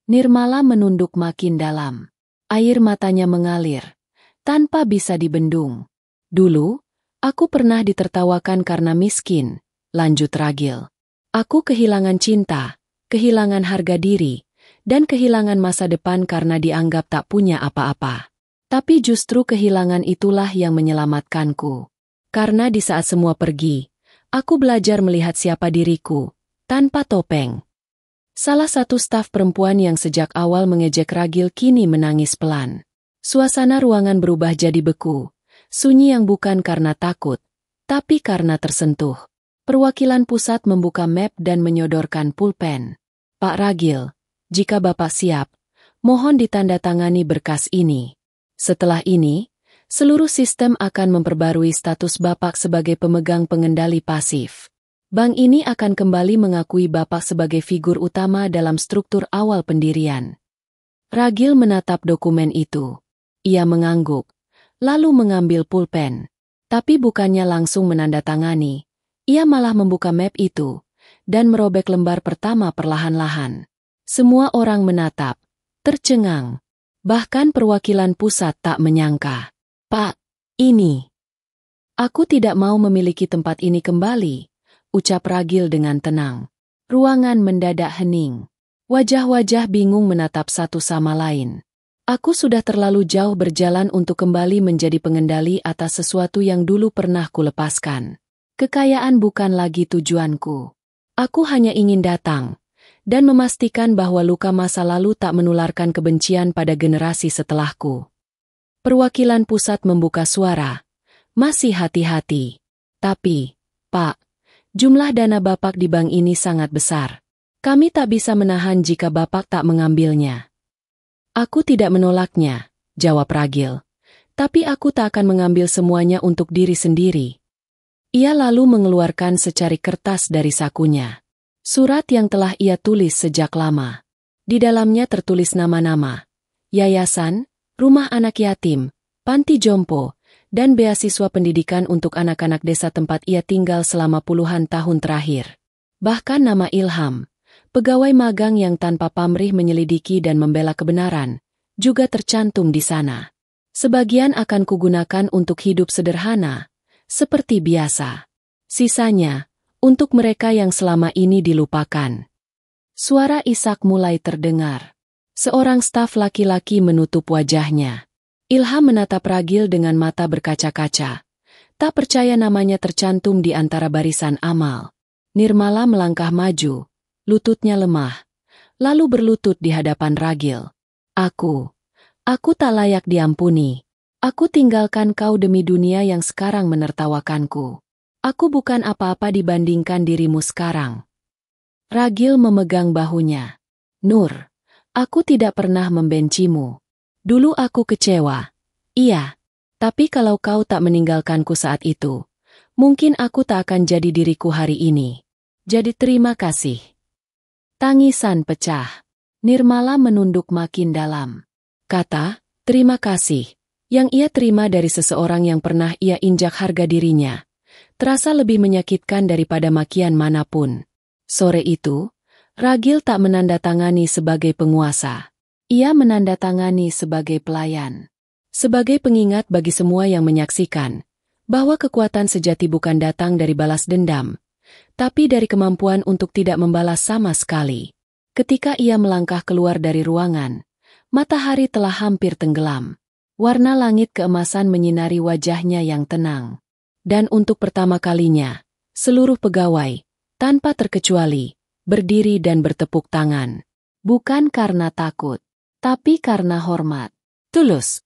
Nirmala menunduk makin dalam. Air matanya mengalir, tanpa bisa dibendung. Dulu, aku pernah ditertawakan karena miskin, lanjut Ragil. Aku kehilangan cinta, kehilangan harga diri, dan kehilangan masa depan karena dianggap tak punya apa-apa. Tapi justru kehilangan itulah yang menyelamatkanku. Karena di saat semua pergi, aku belajar melihat siapa diriku, tanpa topeng. Salah satu staf perempuan yang sejak awal mengejek Ragil kini menangis pelan. Suasana ruangan berubah jadi beku, sunyi yang bukan karena takut, tapi karena tersentuh. Perwakilan pusat membuka map dan menyodorkan pulpen. Pak Ragil, jika Bapak siap, mohon ditandatangani berkas ini. Setelah ini, seluruh sistem akan memperbarui status Bapak sebagai pemegang pengendali pasif. Bank ini akan kembali mengakui Bapak sebagai figur utama dalam struktur awal pendirian. Ragil menatap dokumen itu. Ia mengangguk, lalu mengambil pulpen. Tapi bukannya langsung menandatangani, ia malah membuka map itu, dan merobek lembar pertama perlahan-lahan. Semua orang menatap, tercengang. Bahkan perwakilan pusat tak menyangka. Pak, ini. Aku tidak mau memiliki tempat ini kembali, ucap Ragil dengan tenang. Ruangan mendadak hening. Wajah-wajah bingung menatap satu sama lain. Aku sudah terlalu jauh berjalan untuk kembali menjadi pengendali atas sesuatu yang dulu pernah kulepaskan. Kekayaan bukan lagi tujuanku. Aku hanya ingin datang dan memastikan bahwa luka masa lalu tak menularkan kebencian pada generasi setelahku. Perwakilan pusat membuka suara. Masih hati-hati. Tapi, Pak, jumlah dana Bapak di bank ini sangat besar. Kami tak bisa menahan jika Bapak tak mengambilnya. Aku tidak menolaknya, jawab Ragil. Tapi aku tak akan mengambil semuanya untuk diri sendiri. Ia lalu mengeluarkan secari kertas dari sakunya. Surat yang telah ia tulis sejak lama. Di dalamnya tertulis nama-nama, yayasan, rumah anak yatim, panti jompo, dan beasiswa pendidikan untuk anak-anak desa tempat ia tinggal selama puluhan tahun terakhir. Bahkan nama Ilham, pegawai magang yang tanpa pamrih menyelidiki dan membela kebenaran, juga tercantum di sana. Sebagian akan kugunakan untuk hidup sederhana, seperti biasa. Sisanya, untuk mereka yang selama ini dilupakan. Suara Ishak mulai terdengar. Seorang staf laki-laki menutup wajahnya. Ilham menatap Ragil dengan mata berkaca-kaca. Tak percaya namanya tercantum di antara barisan amal. Nirmala melangkah maju. Lututnya lemah, lalu berlutut di hadapan Ragil. Aku tak layak diampuni. Aku tinggalkan kau demi dunia yang sekarang menertawakanku. Aku bukan apa-apa dibandingkan dirimu sekarang. Ragil memegang bahunya. Nur, aku tidak pernah membencimu. Dulu aku kecewa. Iya, tapi kalau kau tak meninggalkanku saat itu, mungkin aku tak akan jadi diriku hari ini. Jadi terima kasih. Tangisan pecah. Nirmala menunduk makin dalam. Kata, terima kasih, yang ia terima dari seseorang yang pernah ia injak harga dirinya, terasa lebih menyakitkan daripada makian manapun. Sore itu, Ragil tak menandatangani sebagai penguasa. Ia menandatangani sebagai pelayan. Sebagai pengingat bagi semua yang menyaksikan, bahwa kekuatan sejati bukan datang dari balas dendam, tapi dari kemampuan untuk tidak membalas sama sekali. Ketika ia melangkah keluar dari ruangan, matahari telah hampir tenggelam. Warna langit keemasan menyinari wajahnya yang tenang. Dan untuk pertama kalinya, seluruh pegawai, tanpa terkecuali, berdiri dan bertepuk tangan. Bukan karena takut, tapi karena hormat. Tulus.